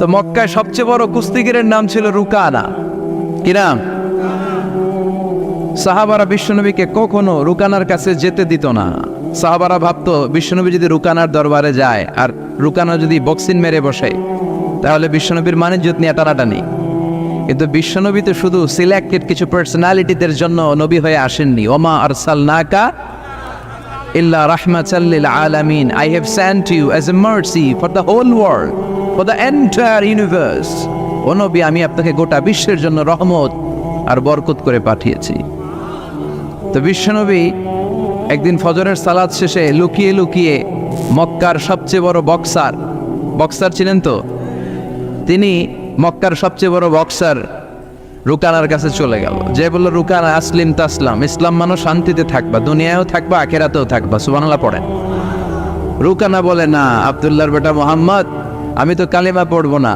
তো মক্কায় সবচেয়ে বড় কুস্তিগিরের নাম ছিল রুকানা। কি নাম? সাহাবারা বিশ্বনবীকে কখনো রুকানার কাছে যেতে দিত না। সাহাবারা ভাবতো বিশ্বনবী যদি রুকানার দরবারে যায় আর রুকানা যদি বক্সিং মেরে বসে তাহলে বিশ্বনবীর মানিজ্যত নিয়ে টানাটানি। কিন্তু বিশ্বনবী তো শুধু সিলেক্টেড কিছু পার্সোনালিটিদের জন্য নবী হয়ে আসেননি। ওমা আরসালনাকা ইল্লা রাহমাতাল লিল আলামিন, I have sent you as a mercy for the whole world, for the entire universe. ও নবী, আমি আপনাকে গোটা বিশ্বের জন্য রহমত আর বরকত করে পাঠিয়েছি। তো বিশ্বনবী একদিন ফজরের সালাত শেষে লুকিয়ে লুকিয়ে মক্কার সবচেয়ে বড় বক্সার ছিলেন তো তিনি, মক্কার সবচেয়ে বড় বক্সার রুকানার কাছে চলে গেল। যে বলল, রুকানা আসলিম তাসলাম, ইসলাম মানো শান্তিতে থাকবা, দুনিয়ায়ও থাকবা আখিরাতেও থাকবা, সুবহানাল্লাহ পড়েন। রুকানা বলে, না আব্দুল্লাহর বেটা মোহাম্মদ, আমি তো কালিমা পড়বো না,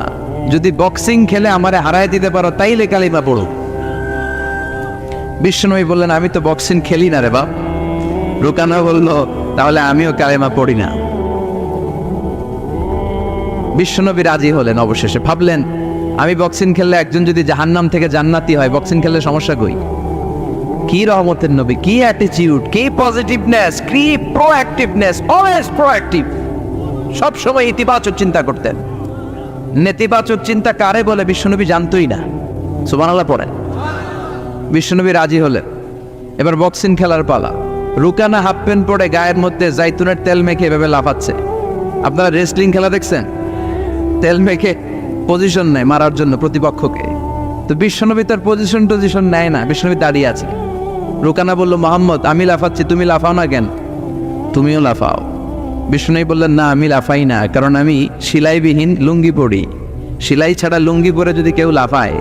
যদি বক্সিং খেলে আমারে হারায় দিতে পারো তাইলে কালিমা পড়ো। বিশ্বনবী বললেন, আমি তো বক্সিং খেলি না রে বাপ। রুকানা বলল, তাহলে আমিও কালেমা পড়ি না। বিশ্বনবী রাজি হলেন। অবশেষে ভাবলেন, আমি বক্সিং খেললে একজন যদি জাহান্নাম থেকে জান্নাতি হয়, বক্সিং খেললে সমস্যা কই? কি রহমতের নবী, কি অ্যাটিটিউড, কি পজিটিভনেস, কি প্রোঅ্যাক্টিভনেস, অলওয়েজ প্রোঅ্যাক্টিভ। সব সময় ইতিবাচক চিন্তা করতেন। নেতিবাচক চিন্তা কারে বলে বিশ্বনবী জানতই না। সুবহানাল্লাহ পড়েন। বিশ্বনবী রাজি হলেন। এবার বক্সিং খেলার পালা। রুকানা হাফ প্যান্ট পরে গায়ের মধ্যে জাইতুনের তেল মেখে এভাবে লাফাচ্ছে। আপনারা রেসলিং খেলা দেখছেন? তেল মেখে পজিশন নেয় মারার জন্য প্রতিপক্ষকে। তো বিশ্বনবী তার পজিশন নেয় না, বিশ্বনবী দাঁড়িয়ে আছে। রুকানা বলল, মোহাম্মদ, আমি লাফাচ্ছি, তুমি লাফাও না কেন? তুমিও লাফাও। বিশ্বনবী বললেন, না আমি লাফাই না, কারণ আমি সেলাইবিহীন লুঙ্গি পরি। সেলাই ছাড়া লুঙ্গি পরে যদি কেউ লাফায়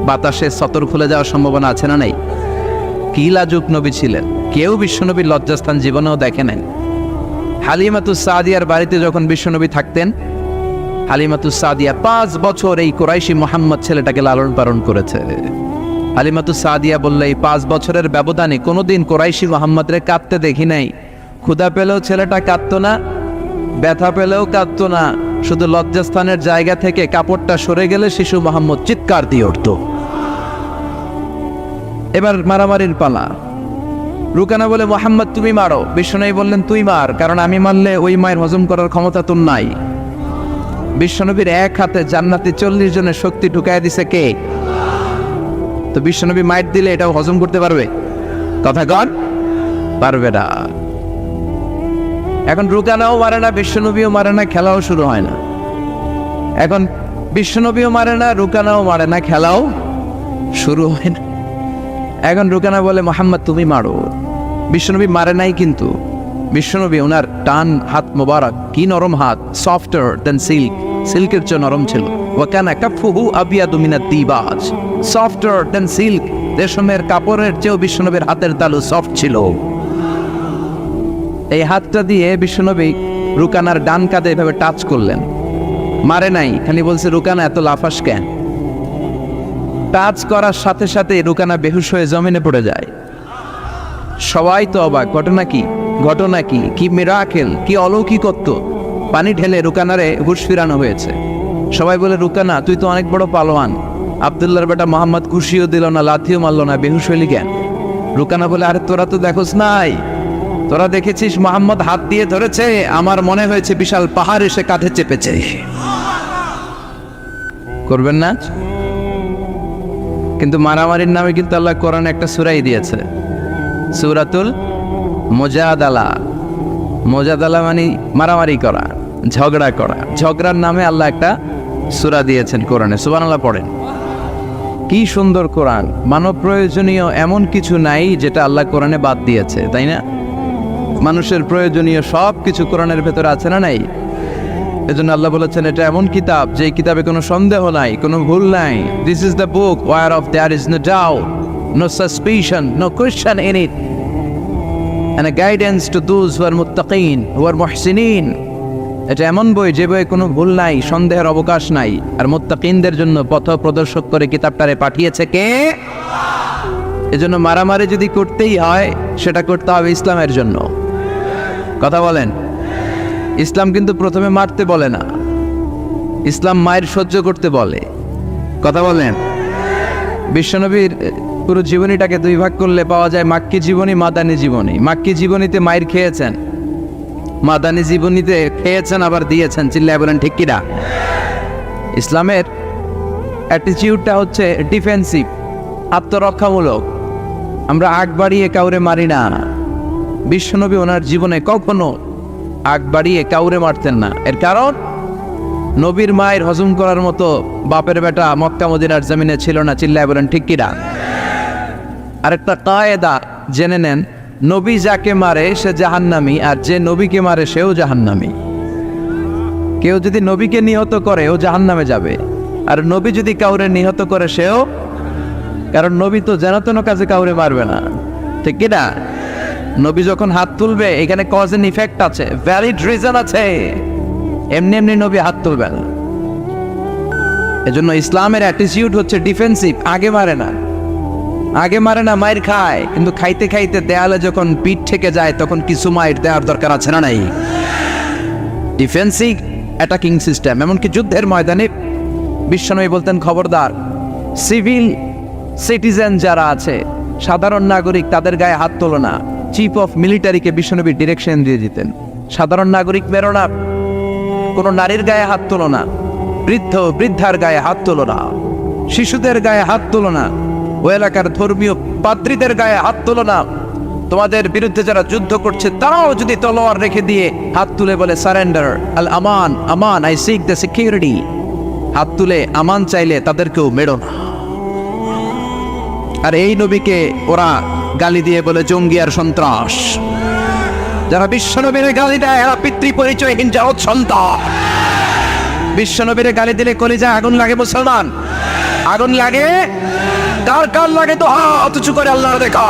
বাতাসে সতর খুলে যাওয়ার সম্ভাবনা আছে না নাই? কি লাজুক নবী ছিলেন, কেউ বিশ্বনবীর লজ্জাস্থান জীবনেও দেখে নেন। হালিমাতুস সাদিয়ার বাড়িতে যখন বিশ্বনবী থাকতেন, হালিমাতুস সাদিয়া 5 বছর এই কুরাইশি মোহাম্মদ ছেলেটাকে লালন পালন করেছে। হালিমাতুস সাদিয়া বললে, এই 5 বছরের ব্যবধানে কোনোদিন কুরাইশি মোহাম্মদরে কাঁদতে দেখি নাই। ক্ষুধা পেলেও ছেলেটা কাঁদতো না, ব্যথা পেলেও কাঁদতো না, শুধু লজ্জাস্থানের জায়গা থেকে কাপড়টা সরে গেলে শিশু মোহাম্মদ চিৎকার দিয়ে উঠত। এবার মারামারির পালা। রুকানা বলে, মোহাম্মদ তুমি মারো। বিশ্বনবী বললেন, তুই মার, কারণ আমি মারলে ওই মায়ের হজম করার ক্ষমতা তোর নাই। বিশ্বনবীর এক হাতে জান্নাতি 40 জনের শক্তি ঢুকায় দিছে কে? তো বিশ্বনবী মাইট দিলে এটাও হজম করতে পারবে? কথা কন, পারবে না। এখন রুকানাও মারে না, বিশ্বনবীও মারে না, খেলাও শুরু হয় না। এখন বিশ্বনবীও মারে না, রুকানাও মারে না, খেলাও শুরু হয় না। এখন রুকানা বলে, মোহাম্মদ তুমি মারো। বিশ্বনবী মারে নাই, কিন্তু বিশ্বনবী ওনার টান হাত মোবারক, কি নরম হাত, সফটার দেন সিল্ক, সিল্কের চেয়ে নরম ছিল। ওয়াকানা কাফুহু আবিয়াদু মিনাদ দিবাজ, সফটার দেন সিল্ক, রেশমের কাপড়ের চেয়েও বিশ্বনবীর হাতের তালু সফট ছিল। এই হাতটা দিয়ে বিশ্বনবী রুকানার ডান কাঁধে এভাবে টাচ করলেন, মারে নাই, খালি বলছে, রুকানা এত লাফাস কেন? টাচ করার সাথে সাথে রুকানা বেহুশ হয়ে জমিনে পড়ে যায়। সবাই তো অবাক, ঘটনা কি, কি মিরাকেল, কি অলৌকিকত্ব। পানি ঢেলে রুকানারে হুঁশ ফিরানো হয়েছে। সবাই বলে, রুকানা তুই তো অনেক বড় পালোয়ান, আব্দুল্লাহর বেটা মোহাম্মদ খুশিও দিল না, লাথিও মারল না, বেহুশ হইলি কেন? রুকানা বলে, আরে তোরা তো দেখোস নাই, তোরা দেখেছিস মোহাম্মদ হাত দিয়ে ধরেছে, আমার মনে হয়েছে বিশাল পাহাড় এসে কাঁধে চেপেছে। করবেন না? কিন্তু মারামারির নামে কিন্তু আল্লাহ কোরআনে একটা সূরাই দিয়েছে, সূরাতুল মুজাদালা। মুজাদালা মানে মারামারি করা, ঝগড়া করা। ঝগড়ার নামে আল্লাহ একটা সূরা দিয়েছেন কোরআনে। সুবহানাল্লাহ পড়েন। কি সুন্দর কোরআন! মানব প্রয়োজনীয় এমন কিছু নাই যেটা আল্লাহ কোরআনে বাদ দিয়েছে, তাই না? মানুষের প্রয়োজনীয় সব কিছু কোরআনের ভেতরে আছে না নাই? এজন্য আল্লাহ বলেছেন, এটা এমন কিতাব যে কিতাবে কোনো সন্দেহ নাই, কোনো ভুল নাই। This is the book whereof there is no doubt, no suspicion, no question in it, and a guidance to those who are muttaqin, who are muhsinin. এটা এমন বই যে বইয়ে কোনো ভুল নাই, সন্দেহের অবকাশ নাই, আর মুত্তাকিনদের জন্য পথ প্রদর্শক করে কিতাবটারে পাঠিয়েছে কে? এজন্য মারামারি যদি করতেই হয় সেটা করতে হবে ইসলামের জন্য। কথা বলেন। ইসলাম কিন্তু প্রথমে মারতে বলে না, ইসলাম মায়ের সহ্য করতে বলে। কথা বলেন। বিশ্বনবীর পুরো জীবনীটাকে দুই ভাগ করলে পাওয়া যায় মাক্কি জীবনী, মাদানী জীবনী। মাক্কি জীবনীতে মায়ের খেয়েছেন, মাদানী জীবনীতে খেয়েছেন আবার দিয়েছেন। চিল্লায় বলেন ঠিক কিনা? ইসলামের অ্যাটিটিউডটা হচ্ছে ডিফেন্সিভ, আত্মরক্ষামূলক। আমরা আগ বাড়িয়ে কাউরে মারি না। বিশ্বনবী ওনার জীবনে কখনো আগ বাড়িয়ে কাউরে মারতেন না। এর কারণ নবীর মায়ের হজম করার মতো বাপের বেটা মক্কা মদিনার জমিনে ছিল না। চিল্লায় বলেন ঠিক কিনা? আরেকটা কায়দা জেনে নেন, নবী যাকে মারে সে জাহান্নামী, আর যে নবীকে মারে সেও জাহান্নামী। কেউ যদি নবীকে নিহত করে ও জাহান্নামে যাবে, আর নবী যদি কাউরে নিহত করে সেও, কারণ নবী তো যেন তেন কাজে কাউরে মারবে না। ঠিক কিনা? নবী যখন হাত তুলবে এখানে কজ এন্ড ইফেক্ট আছে, ভ্যালিড রিজন আছে। এমনি এমনি নবী হাত তুলবে না। এজন্য ইসলামের অ্যাটিটিউড হচ্ছে ডিফেন্সিভ, আগে মারে না। আগে মারে না, মায়ের খায়, কিন্তু খাইতে খাইতে দেয়ালে যখন পিঠ থেকে যায় তখন কিছু মায়ের দেওয়ার দরকার আছে না নাই? Defensive attacking system. এমনকি যুদ্ধের ময়দানে বিশ্বনবী বলতেন, খবরদার সিভিল সিটিজেন যারা আছে, সাধারণ নাগরিক, তাদের গায়ে হাত তোলো না। চিফ অফ মিলিটারিকে বিশ্বনবী ডিরেকশন দিয়ে দিতেন, সাধারণ নাগরিক মেরো না, কোনো নারীর গায়ে হাত তোলো না, বৃদ্ধ বৃদ্ধার গায়ে হাত তোলো না, শিশুদের গায়ে হাত তোলো না, ও এলাকার ধর্মীয় পাদ্রীদের গায়ে হাত তোলো না। তোমাদের বিরুদ্ধে যারা যুদ্ধ করছে তারাও যদি তলোয়ার রেখে দিয়ে হাত তুলে বলে surrender, Al Aman, Aman, I sick the security, হাত তুলে আমান চাইলে তাদেরকেও মেরো না। আর এই নবীকে ওরা গালি দিয়ে বলে জঙ্গি আর সন্ত্রাস। যারা বিশ্বনবীর গালি দেয় এরা পিতৃ পরিচয়হীন জাত সন্তান। বিশ্বনবীর গালি দিলে কলিজায় আগুন লাগে মুসলমান, আগুন লাগে। কার কার লাগে তো হাত উঁচু করে আল্লাহ দেখা।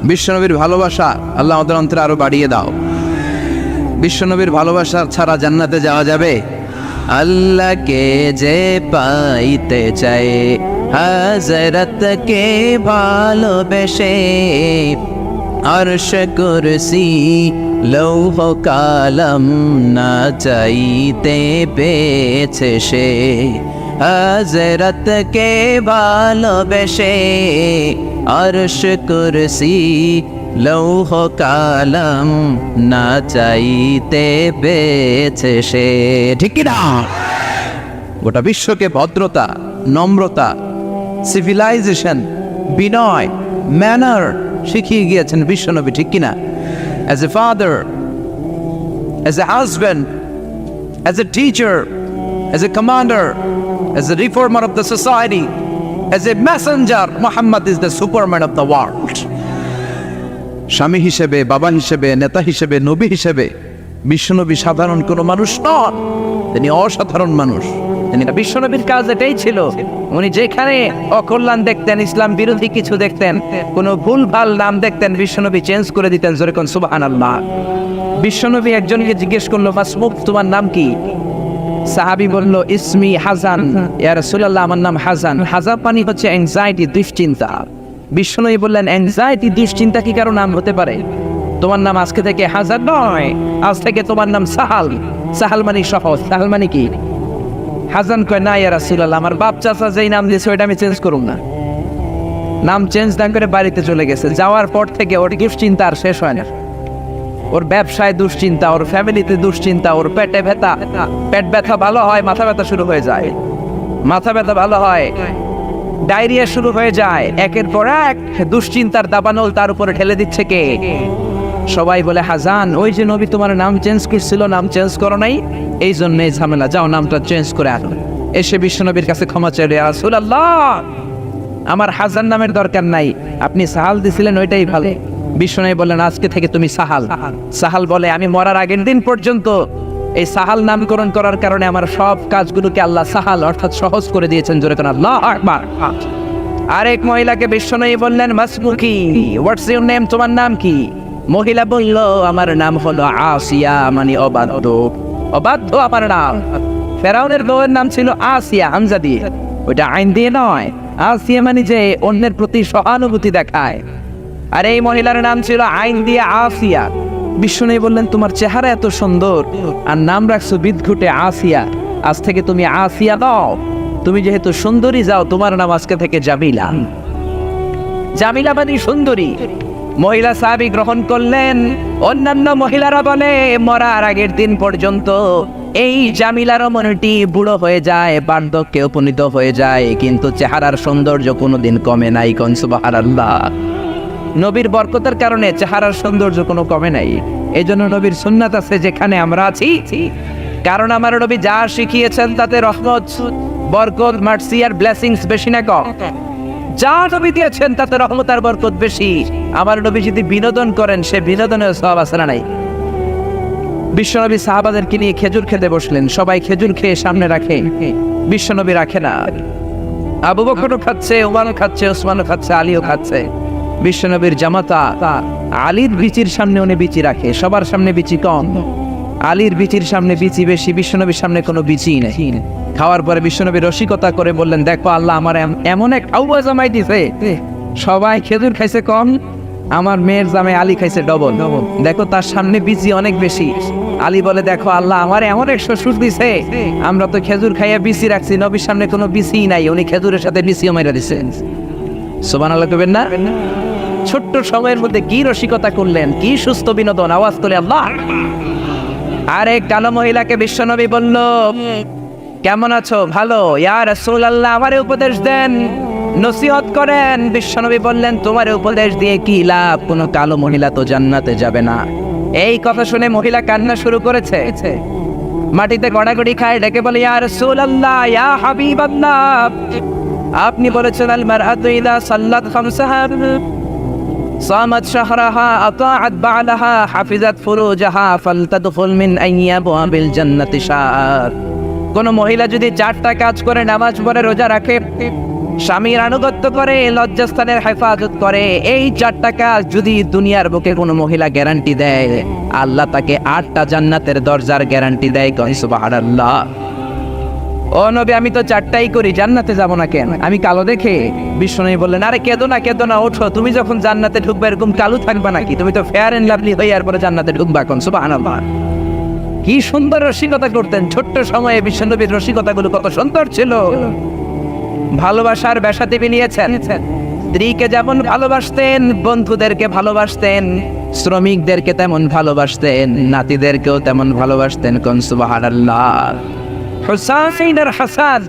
বিশ্বনবীর ভালোবাসা আল্লাহ আমাদের অন্তরে আরো বাড়িয়ে দাও। বিশ্বনবীর ভালোবাসা ছাড়া জান্নাতে যাওয়া যাবে? আল্লাহকে যে পাইতে চায় হযরতকে ভালোবেসে, আরশ কুরসি লৌহ কালাম না চাইতে পেয়েছে সে। হযরতকে ভালোবেসে আরশ কুরসি লৌহ কালাম না চাইতে পেয়েছে সে। ঠিক কি না? গোটা বিশ্বকে ভদ্রতা, নম্রতা, সিভিলাইজেশন, বিনয়, ম্যানার শিখিয়ে গিয়েছেন বিশ্বনবী। ঠিক কিনা? As a father, as a husband, as a teacher, as a commander, as a reformer of the society, as a Messenger, Muhammad is the Superman of the world. স্বামী হিসেবে, বাবা হিসেবে, নেতা হিসেবে, নবী হিসেবে বিশ্বনবী সাধারণ কোনো মানুষ নন, তিনি অসাধারণ মানুষ। বিশ্বনবীর কাজ এটাই ছিল, উনি যেখানে অকল্যাণ দেখতেন, ইসলাম বিরোধী কিছু দেখতেন, কোনো ভুল ভাল নাম দেখতেন, বিশ্বনবী চেঞ্জ করে দিতেন। জোরে কোন সুবহানাল্লাহ। বিশ্বনবী একজনকে জিজ্ঞেস করলো, মাসমুক, তোমার নাম কি? সাহাবী বলল, ইসমি হাজান, ইয়া রাসূলুল্লাহ, আমার নাম হাজান। হাজান মানে হচ্ছে অ্যাংজাইটি, দুশ্চিন্তা। বিশ্বনবী বললেন, অ্যাংজাইটি, দুশ্চিন্তা কি কারো নাম হতে পারে? তোমার নাম আজকে থেকে হাজান নয়, আজ থেকে তোমার নাম সাহাল। সাহাল মানে সহজ। সাহাল মানে কি? হাজান কয়, না ইয়া রাসূলুল্লাহ, আমার বাপ চাচা যেই নাম দিয়েছে ওইটা আমি চেঞ্জ করুম না। নাম চেঞ্জ না করে বাড়িতে চলে গেছে। যাওয়ার পর থেকে ওর দুশ্চিন্তা আর শেষ হয় না। ওর ব্যবসায় দুশ্চিন্তা, ওর ফ্যামিলিতে দুশ্চিন্তা, ওর পেটে ব্যথা, পেট ব্যথা ভালো হয়, মাথা ব্যথা শুরু হয়ে যায়, মাথা ব্যথা ভালো হয়, ডায়রিয়া শুরু হয়ে যায়। একের পর এক দুশ্চিন্তার দাবানল তার উপরে ঠেলে দিচ্ছে কে? সবাই বলে, হাজান, ওই যে নবী তোমার নাম চেঞ্জ করছিল, নাম চেঞ্জ করো নাই, এই জন্য এই ঝামেলা, যাও নামটা চেঞ্জ করে আনো। এসে বিশ্বনবীর কাছে ক্ষমা চাইল, ইয়া রাসূলুল্লাহ, আমার হাজান নামের দরকার নাই, আপনি সাহাল দিছিলেন ওইটাই ভালো। বিশ্বনবী বললেন, আজকে থেকে তুমি সাহাল। সাহাল বলে, আমি মরার আগের দিন পর্যন্ত এই সাহাল নামকরণ করার কারণে আমার সব কাজগুলোকে আল্লাহ সাহাল অর্থাৎ সহজ করে দিয়েছেন। জোরে কোন আল্লাহু আকবার। আরেক মহিলাকে বিশ্বনবী বললেন, মাসমুকি, হোয়াটস ইউর নেম, তোমার নাম কি? মহিলা বলল, আমার নাম হলো আসিয়া, মানে অবাধ্য। অবাধ্য আমার নাম। ফেরাউনের বউয়ের নাম ছিল আসিয়া, হামজা দিয়ে, ওইটা আইন দিয়ে নয়। আসিয়া মানে যে অন্যের প্রতি সহানুভূতি দেখায়। আর এই মহিলার নাম ছিল আইন দিয়ে আসিয়া। বিষ্ণু বললেন তোমার চেহারা এত সুন্দর আর নাম রাখছো বিদঘুটে আসিয়া, আজ থেকে তুমি আসিয়া দাও। তুমি যেহেতু সুন্দরী, যাও, তোমার নাম আজকে থেকে জামিলা। জামিলা মানে সুন্দরী। মহিলা সাহাবী গ্রহণ করলেন। অন্যান্য মহিলারা বলে মরার আগের দিন পর্যন্ত এই জামিলার মনটি বুড়ো হয়ে যায়, বার্ধক্যে উপনীত হয়ে যায়, কিন্তু চেহারার সৌন্দর্য কোনোদিন কমে নাই। কোন সুবহানাল্লাহ। নবীর বরকতের কারণে চেহারার সৌন্দর্য কোনো কমে নাই। এই জন্য নবীর সুন্নাত আছে যেখানে আমরা আছি, কারণ আমার নবী যা শিখিয়েছেন তাতে রহমত, বরকত, মার্সি আর ব্লেসিংস বেশি না কম? যা নবী দিয়েছেন তাতে রহমত আর বরকত বেশি। আমার নবী যদি বিনোদন করেন, সে বিনোদনের সওয়াব আছে না নাই? বিশ্বনবী সাহাবাদেরকে নিয়ে খেজুর খেতে বসলেন, সবাই খেজুর খেয়ে সামনে রাখে, বিশ্বনবী রাখে না। আবু বকরও খাচ্ছে, উমারও খাচ্ছে, ওসমানও খাচ্ছে, আলীও খাচ্ছে। বিশ্বনবীর জামাতা আলীর বিচির সামনে উনি বিচি রাখে, সবার সামনে বিচি কম, আলীর বিচির সামনে বিচি বেশি, বিশ্বনবীর সামনে কোনো বিচি নেই। খাওয়ার পরে বিশ্বনবী রসিকতা করে বললেন, দেখো আল্লাহ আমার এমন এক আউয়া জামাই দিছে, সবাই খেজুর খাইছে কম, আমার মেয়ের জামাই আলী খাইছে ডবল। দেখো তার সামনে বিচি অনেক বেশি। আলী বলে, দেখো আল্লাহ আমার এমন এক শ্বশুর দিছে, আমরা তো খেজুর খাইয়া বিচি রাখছি, নবীর সামনে কোনো বিচি নাই, উনি খেজুরের সাথে বিচিও মাইরা দিছেন। সুবহানাল্লাহ কইবেন না? ছোট্ট সময়ের মধ্যে কি রসিকতা করলেন, কি সুস্থ বিনোদন। আওয়াজ তোলে আল্লাহ। আরেক কালো মহিলাকে বিশ্বনবী বলল, কেমন আছো? ভালো। ইয়া রাসূলুল্লাহ, আমারে উপদেশ দেন, নসিহত করেন। বিশ্বনবী বললেন, তোমার উপদেশ দিয়ে কি লাভ? কোনো কালো মহিলা তো জান্নাতে যাবে না। এই কথা শুনে মহিলা কান্না শুরু করেছে, মাটিতে গড়াগড়ি খায়, ডেকে বলে, ইয়া রাসূলুল্লাহ, ইয়া হাবিবাল্লাহ, আপনি বলেছেন আল মারআতু ইযা সাল্লাত খামসাহা সামাত শাহরাহা আতাআত বা'লাহা হাফিজাত ফুরুজাহা ফালতাদখুল মিন আইয়াবিল জান্নাতি শাআর। কোন মহিলা যদি 4টা কাজ করে, নামাজ পড়ে, রোজা রাখে, স্বামীর আনুগত্য করে, লজ্জাস্থানের হেফাজত করে, এই 4টা কাজ যদি দুনিয়ার বুকে কোনো মহিলা গ্যারান্টি দেয়, আল্লাহ তাকে 8টা জান্নাতের দরজার গ্যারান্টি দেয়। কোন সুবহানাল্লাহ। ও নবী, আমি তো 4টাই করি, জান্নাতে যাব না কেন? আমি কালো দেখে? বিশ্বনবী বললেন, আরে কেঁদো না, ওঠো, তুমি যখন জান্নাতে ঢুকবে এরকম কালো থাকবা নাকি? তুমি তো ফেয়ার এন্ড লাভলি হয়ে এরপরে জান্নাতে ঢুকবা। কোন সুবহানাল্লাহ। কি সুন্দর রসিকতা করতেন ছোট্ট সময়ে। বিশ্বনবীর রসিকতাগুলো কত সুন্দর ছিল। ভালোবাসার বেশাতি নিয়েছেন। স্ত্রীকে যেমন ভালোবাসতেন, বন্ধুদেরকে ভালোবাসতেন, শ্রমিকদেরকে তেমন ভালোবাসতেন, নাতিদেরকেও তেমন ভালোবাসতেন। কোন সুবহানাল্লাহ। হুসাইন আর হাসান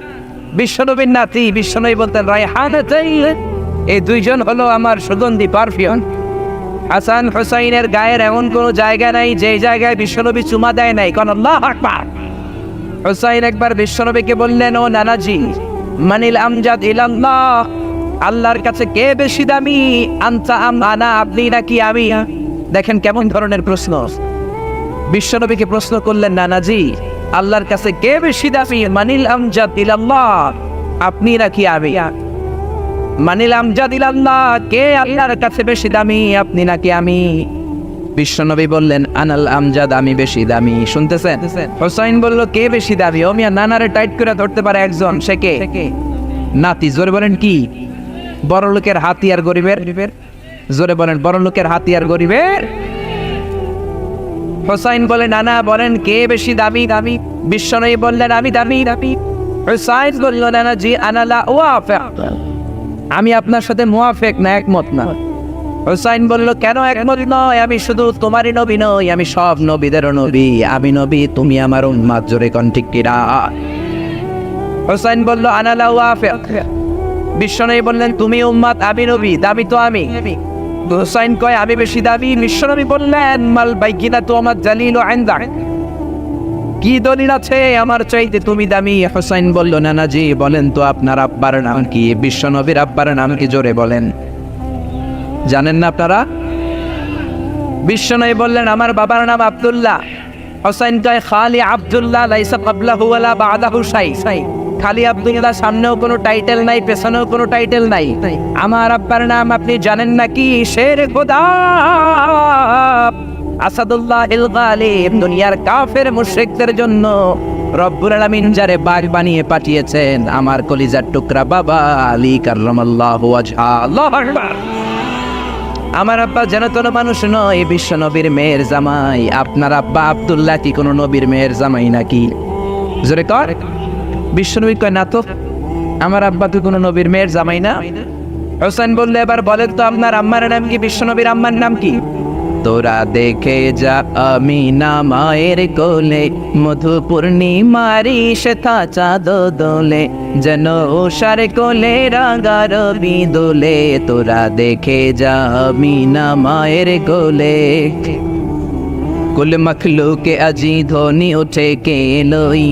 বিশ্বনবীর নাতি। বিশ্বনবী বলতেন, রায়হানাতাইন, এই দুইজন হলো আমার সুগন্ধি পারফিউম। হাসান হুসাইনের গায়ের এমন কোনো জায়গা নাই যে জায়গায় বিশ্বনবী চুমা দেয় নাই। কোন আল্লাহু আকবার। হুসাইন একবার বিশ্বনবীকে বললেন, ও নানাজি, মানিল আমজাদ ইলাল্লাহ, আল্লাহর কাছে কে বেশি দামি? আনতা আম আনা, আপনি নাকি আমি? দেখেন কেমন ধরনের প্রশ্ন। বিশ্বনবীকে প্রশ্ন করলেন, নানাজি, আল্লাহর কাছে কে বেশি দামি? মানিল আমজাদ ইলাল্লাহ, আপনি নাকি আমি? মানিল আমজাদ ইলাল্লাহ, কে আল্লাহর কাছে বেশি দামি, আপনি নাকি আমি? বিশ্বনবী বললেন, আনাল আমজাদ, আমি বেশি দামি। শুনতেছেন? হুসাইন বলল, কে বেশি দামি? ও মিয়া, নানারে টাইট করে ধরতে পারে একজন, সে কে? নাতি। জোরে বলেন কি? বড় লোকের হাতি আর গরিবের? জোরে বলেন, বড় লোকের হাতি আর গরিবের? হুসাইন বলে, নানা বলেন কে বেশি দামি? বিশ্বনবী বললেন, আমি দামি। হুসাইন বলল, নানা জি, আনালা ওয়াফিক, আমি আপনার সাথে মুয়াফিক না, একমত না। হুসাইন বলল, কেন একমত নয়? আমি শুধু তোমারই নবী নই, আমি সব নবীদেরও নবী। আমি নবী, তুমি আমার উম্মত। জোরে কোন ঠিক কিনা? হুসাইন বলল, আনালা ওয়াফিক। বিশ্বনবী বললেন, তুমি উম্মত, আমি নবী, দামি তো আমি। হুসাইন কয়, আমি বেশি দামি। বিশ্বনবী বললেন, মাল বাইকিনাতু আমার জালিলু ইনদাক, কি দলিল আছে আমার চাইতে তুমি দামি? হুসাইন বলল, নানাজি বলেন তো আপনার আব্বার নাম কি? বিশ্বনবীর আব্বার নাম কি? জোরে বলেন। জানেন না আপনারা? বিশ্বনবী বললেন, আমার বাবার নাম আব্দুল্লাহ। হুসাইন কয়, খালি আব্দুল্লাহ, লাইসা ক্বাবলাহু ওয়ালা বা'দাহু শাই। খালি আব্দুল্লাহ, সামনেও কোনো টাইটেল নাই, পেছনেও কোনো টাইটেল নাই। আমার আব্বার নাম আপনি জানেন নাকি? শের খোদা। আসাদুল্লাহিল গালিব, দুনিয়ার কাফের মুশরিকদের জন্য রব্বুল আলামিন যারে বাঘ বানিয়ে পাঠিয়েছেন, আমার কলিজার টুকরা বাবা আলী কাররামাল্লাহু ওয়াজহা। আল্লাহু আকবার। আমার আব্বা যেন তোর মানুষ নয়, বিশ্ব নবীর মেয়ের জামাই। আপনার আব্বা আব্দুল্লাহ কি কোনো নবীর মেয়ের জামাই নাকি? জোরে কর। বিশ্ব নবী কয় না তো, আমার আব্বা তো কোনো নবীর মেয়ের জামাই না। হোসেন বললে, এবার বলেন তো আপনার আম্মার নাম কি? বিশ্ব নবীর আম্মার নাম কি? তোরা দেখে যা আমিনা মায়ের কোলে, মধু পূর্ণিমারি শেথা চাঁদ দোলে, যেন ওষার কোলে রাঙা রবি দোলে। তোরা দেখে যা আমিনা মায়ের কোলে, কুল মখলুকে আজি ধ্বনি উঠে কে লই,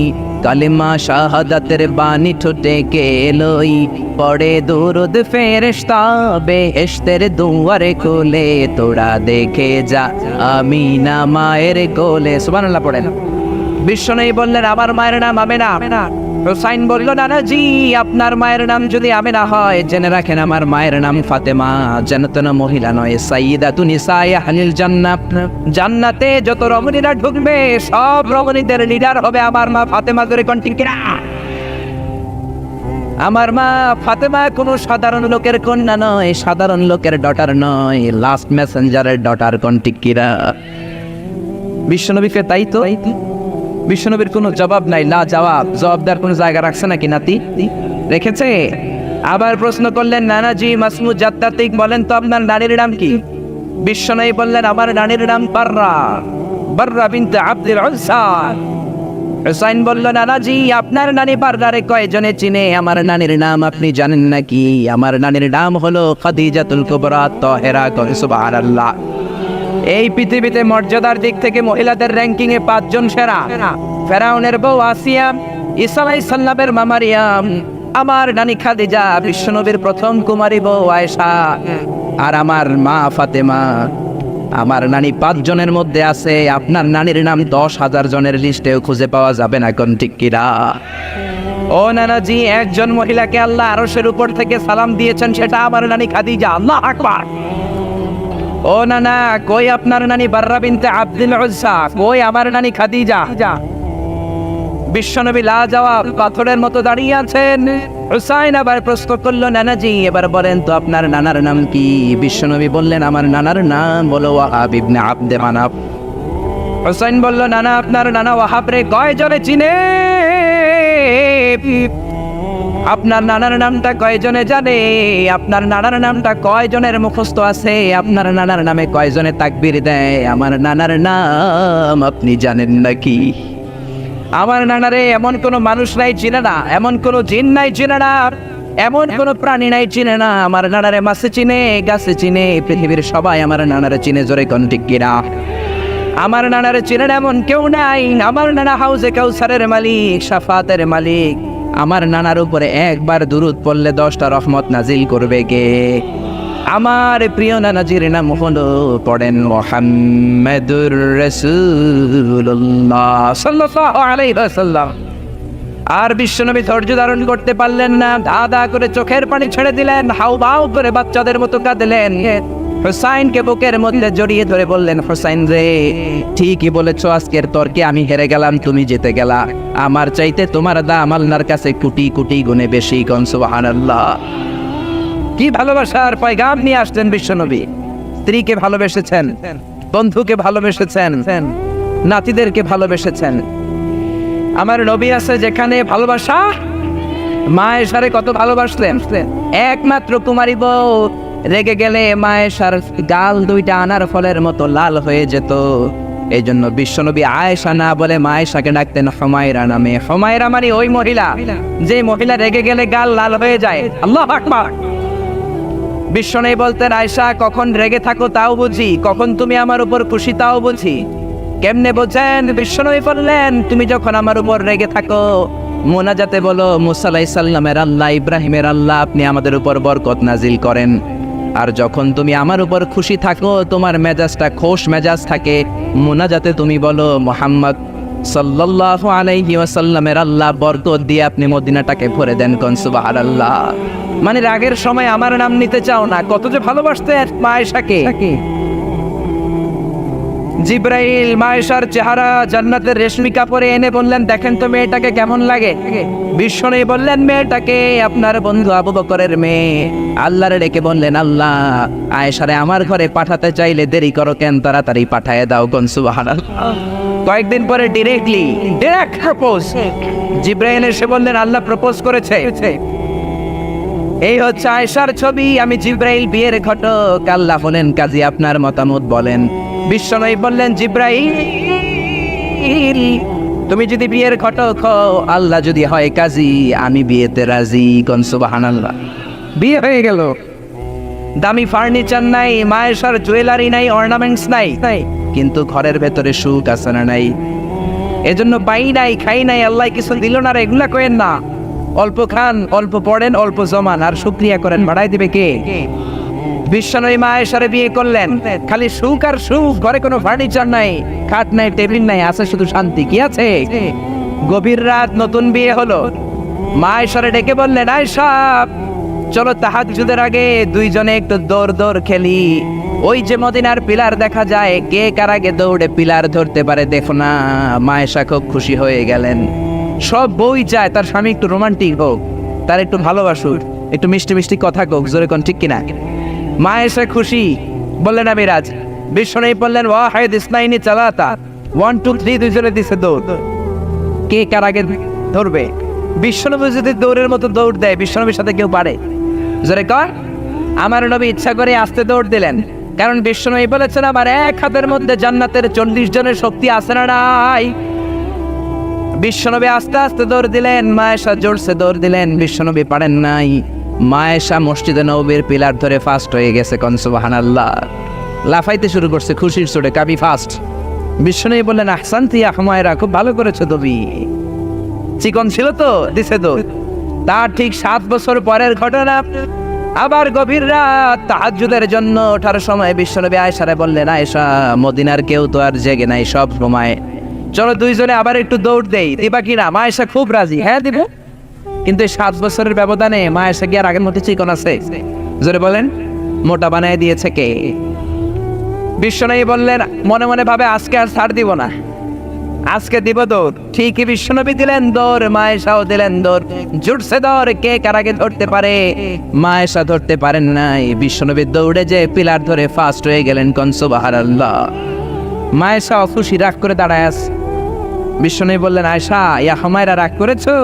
কালিমা শাহাদাতের বাণী ঠোঁটে কে লই, পড়ে দুরুদ ফেরেশতা বেহেশতের দুয়ারে খোলে। তোরা দেখে যা আমিনা মায়ের কোলে। সুবহানাল্লাহ পড়েন। বিশ্বনবী বললেন, আমার মায়ের নাম আমেনা। হুসাইন বলল, নানাজি আপনার মায়ের নাম যদি আমেনা হয়, জেনে রাখেন আমার মায়ের নাম ফাতেমা। জান্নাতের মহিলা নয়, সাইয়্যিদাতু নিসায়ে আহলিল জান্নাত। জান্নাতে যত রমণীরা ঢুকবে, সব রমণীদের লিডার হবে আমার মা ফাতেমা। করে কন্টিকিরা, আমার মা ফাতেমা কোনো সাধারণ লোকের কন্যা নয়, সাধারণ লোকের ডটার নয়, লাস্ট মেসেঞ্জারের ডটার। কন্টিকিরা, বিশ্বনবীকে তাই তো। বিশ্বনবীর কোনো জবাব নাই, লা জবাব। জবাব দেওয়ার কোনো জায়গা রাখছে নাকি নাতি? রেখেছে। আবার প্রশ্ন করলেন, নানাজি মাসমু জাত্তাতিক, বলেন তো আপনার নানির নাম কি? বিশ্বনবী বললেন, আমার নানির নাম বাররা বিনতে আব্দুল উজ্জা। হুসাইন বলল, নানাজি আপনার নানি বাররারে কয়জনে চিনে? আমার নানির নাম আপনি জানেন নাকি? আমার নানির নাম হলো খাদিজাতুল কুবরা তাহেরা। সুবহানাল্লাহ। এই পৃথিবীতে মর্যাদার দিক থেকে মহিলাদের র্যাঙ্কিং এ 5 জন সেরা। ফেরাউনের বউ আসিয়া, ঈসা আলাইহিস সালামের মা মারিয়াম, আমার নানি খাদিজা, বিশ্বনবীর প্রথম কুমারী বউ আয়েশা, আর আমার মা ফাতেমা। আমার নানি 5 জনের মধ্যে আছে। আপনার নানির নাম 10,000 জনের লিস্টেও খুঁজে পাওয়া যাবে না। কোন ঠিক কিরা? ও নানাজি, একজন মহিলাকে আল্লাহ আরশের উপর থেকে সালাম দিয়েছেন, সেটা আমার নানি খাদিজা। আল্লাহু আকবার। ও নানা, কই আপনার নানি বাররা বিনতে আব্দুল উজ্জা? কই আমার নানি খাদিজা? বিশ্বনবী লা জবাব, পাথরের মতো দাঁড়িয়ে আছেন। হুসাইন আবার প্রশ্ন করল, নানাজি এবার বলেন তো আপনার নানার নাম কি? বিশ্বনবী বললেন, আমার নানার নাম হলো ওয়াহাব ইবনে আব্দে মানাফ। হুসাইন বলল, নানা আপনার নানা ওয়াহাব রে কয়জনে চিনে? আপনার নানার নামটা কয়জনে জানে? আপনার নানার নামটা কয়জনের মুখস্থ আছে? আপনার নানার নামে কয়জনে তাকবীর দেয়? আমার নানার নাম আপনি জানেন নাকি? আমার নানারে এমন কোনো মানুষ নাই চিনে না, এমন কোনো জিন নাই চিনে না, এমন কোনো প্রাণী নাই চিনে না। আমার নানারে মাছে চিনে, গাছে চিনে, পৃথিবীর সবাই আমার নানারে চিনে। জোরে কোন ঠিক কিনা? আমার নানারে চিনে এমন কেউ নাই। আমার নানা হাউজে কাউসারের মালিক, শাফাতের মালিক। আমার নানার উপরে একবার দুরুদ পড়লে 10টা রহমত নাজিল করবে কে? আমার প্রিয় নানাজির নাম হলো, পড়েন, মুহাম্মাদুর রাসূলুল্লাহ সাল্লাল্লাহু আলাইহি ওয়াসাল্লাম। আর বিশ্বনবী ধৈর্য ধারণ করতে পারলেন না, দাদা করে চোখের পানি ছেড়ে দিলেন, হাউমাউ করে বাচ্চাদের মতো কাঁদলেন। হুসাইনকে বুকের মধ্যে জড়িয়ে ধরে বললেন, হুসাইন রে, ঠিকই বলেছো, আজকের তর্কে আমি হেরে গেলাম, তুমি জিতে গেলা। আমার চাইতে তোমার দাম আল্লাহর কাছে কোটি কোটি গুণে বেশি। কোন সুবহানাল্লাহ। কি ভালোবাসার পয়গাম নিয়ে আসলেন বিশ্বনবী। স্ত্রীকে ভালোবেসেছেন, বন্ধুকে ভালোবেসেছেন, নাতিদেরকে ভালোবেসেছেন। আমার নবী আছে যেখানে ভালোবাসা, মা এসারে কত ভালোবাসলেন। একমাত্র কুমারী বউ রেগে গেলে মা এসার গাল 2টা আনার ফলের মতো লাল হয়ে যেত। এই জন্য বিশ্বনবী আয়েশা না বলে মা আয়েশাকে ডাকতেন হুমায়রা নামে। হুমায়রা মানে ওই মহিলা, যে মহিলা রেগে গেলে গাল লাল হয়ে যায়। আল্লাহু আকবার। বিশ্বনবী বলতেন, আয়েশা কখন রেগে থাকো তাও বুঝি, কখন তুমি আমার উপর খুশি তাও বুঝি। কেমনে বোঝেন? বিশ্বনবী বললেন, তুমি যখন আমার উপর রেগে থাকো, মুনাজাতে বলো, মুসা আলাইহিস সালামের আল্লাহ, ইব্রাহিমের আল্লাহ, আপনি আমাদের উপর বরকত নাজিল করেন। আর যখন তুমি আমার উপর খুশি থাকো, তোমার মেজাজটা খোশ মেজাজ থাকে, মুনাজাতে তুমি বলো, মুহাম্মদ সাল্লাল্লাহু আলাইহি ওয়াসাল্লামের আল্লাহ বরকত দিয়ে আপনি মদিনাটাকে ভরে দেন। কোন সুবহানাল্লাহ। মানে রাগের সময় আমার নাম নিতে চাও না। কত যে ভালোবাসতে মা আয়েশাকে। জিব্রাইল মায়েশার চেহারা জান্নাতের রেশমি কাপড়ে এনে বললেন, দেখেন তো মেয়েটাকে কেমন লাগে। বিশ্বনবী বললেন, মেয়েটাকে আপনার বন্ধু আবু বকরের মেয়ে। আল্লাহরে ডেকে বললেন, আল্লাহ আয়েশারে আমার ঘরে পাঠাতে চাইলে দেরি করো কেন, তাড়াতাড়ি পাঠায় দাও। কোন সুবহানাল্লাহ। কয়েকদিন পরে ডিরেক্ট প্রপোজ। জিব্রাইল এসে বললেন, আল্লাহ প্রপোজ করেছে। এই হচ্ছে আয়েশার ছবি। আমি জিব্রাইল, বিয়ের ঘটক। আল্লাহ বলেন, কাজী আপনার মতামত বলেন। বিশ্বনবী বললেন, জিব্রাইল তুমি যদি বিয়ের ঘটক হও, আল্লাহ যদি হয় কাজী, আমি বিয়েতে রাজি। কোন সুবহানাল্লাহ। বিয়ে হয়ে গেল। দামি ফার্নিচার নাই, মায়েশার জুয়েলারি নাই, অর্নামেন্টস নাই, কিন্তু ঘরের ভেতরে সুখ আছে না নাই? এজন্য পাই নাই, খাই নাই, আল্লাহ কিছু দিল না রে, এগুলা করেন না। অল্প খান, অল্প পড়েন, অল্প জমান, আর শুকরিয়া করেন, বাড়াই দিবে কে? বিশ্বনবী মায়েশারে বিয়ে করলেন, খালি সুখ আর সুখ। ঘরে কোনো ফার্নিচার নাই, খাট নাই, টেবিল নাই, আছে শুধু শান্তি। কি আছে? গভীর রাত, নতুন বিয়ে হলো। মায়েশারে ডেকে বললেন, আয়েশা চলো তাহাজ্জুদের আগে দুইজনে একটু দৌড় খেলি। ওই যে মদিনার পিলার দেখা যায়, কে কার আগে দৌড়ে পিলার ধরতে পারে দেখো না। মায়েশা খুব খুশি হয়ে গেলেন। সব বই চায় তার স্বামী একটু রোমান্টিক হোক, তার একটু ভালোবাসুক, একটু মিষ্টি মিষ্টি কথা কোক। জোরে কোন ঠিক কিনা? মায়েশা খুশি, বললেন আমি রাজি। বিশ্বনবী বললেন, ওয়াহিদ ইসনাইনি চালাতা, 1 2 3 দুইজনে দিছে দৌড়। কে কার আগে ধরবে? বিশ্বনবী যদি দৌড়ের মতো দৌড় দেয়, বিশ্বনবীর সাথে কেউ পারে? জোরে কর। আমার নবী ইচ্ছা করে আস্তে দৌড় দিলেন, কারণ বিশ্বনবী বলেছেন, আমার এক হাতের মধ্যে জান্নাতের 40 জনের শক্তি আছে না নাই? বিশ্বনবী আস্তে আস্তে দৌড় দিলেন, মায়েশা জোরসে দৌড় দিলেন, বিশ্বনবী পারেন নাই। মায়েশা মসজিদে নববীর পিলার ধরে ফাস্ট হয়ে গেছে। কোন সুবহানাল্লাহ। লাফাইতে শুরু করছে খুশির চোটে, কাবি ফাস্ট। বিশ্বনবী বললেন, আহসানতি ইয়া হুমায়রা, খুব ভালো করেছো তুমি। চিকন ছিল তো, দিছে দৌড়। তার ঠিক 7 বছর পরের ঘটনা। আবার গভীর রাত, তাহাজ্জুদের জন্য ওঠার সময় বিশ্বনবী আয়েশারে বললেন, আয়েশা মদিনার কেউ তো আর জেগে নাই সব সময়, চলো দুইজনে আবার একটু দৌড় দেই, দিবা কিনা? মায়েশা খুব রাজি, হ্যাঁ দিব। কিন্তু 7 বছরের ব্যবধানে মায়েশা কি আর আগের মতো চিকন আছে? জোরে বলেন, মোটা বানায় দিয়েছে কে? বিশ্বনবী বললেন, মনে মনে ভাবে আজকে আর ছাড় দিব না, আজকে দিব দৌড়। ঠিকই বিশ্বনবী দিলেন দৌড়, মায়েশাও দিলেন দৌড়। জুটছে দৌড়, কে কার আগে ধরতে পারে? মায়েশা ধরতে পারেন নাই। বিশ্বনবী দৌড়ে যে পিলার ধরে ফাস্ট হয়ে গেলেন। কোন সুবহানাল্লাহ। মায়েশা অখুশি, রাগ করে দাঁড়ায় আছে। বিশ্বনবী বললেন, আয়েশা ইয়া হুমায়রা, রাগ করেছো?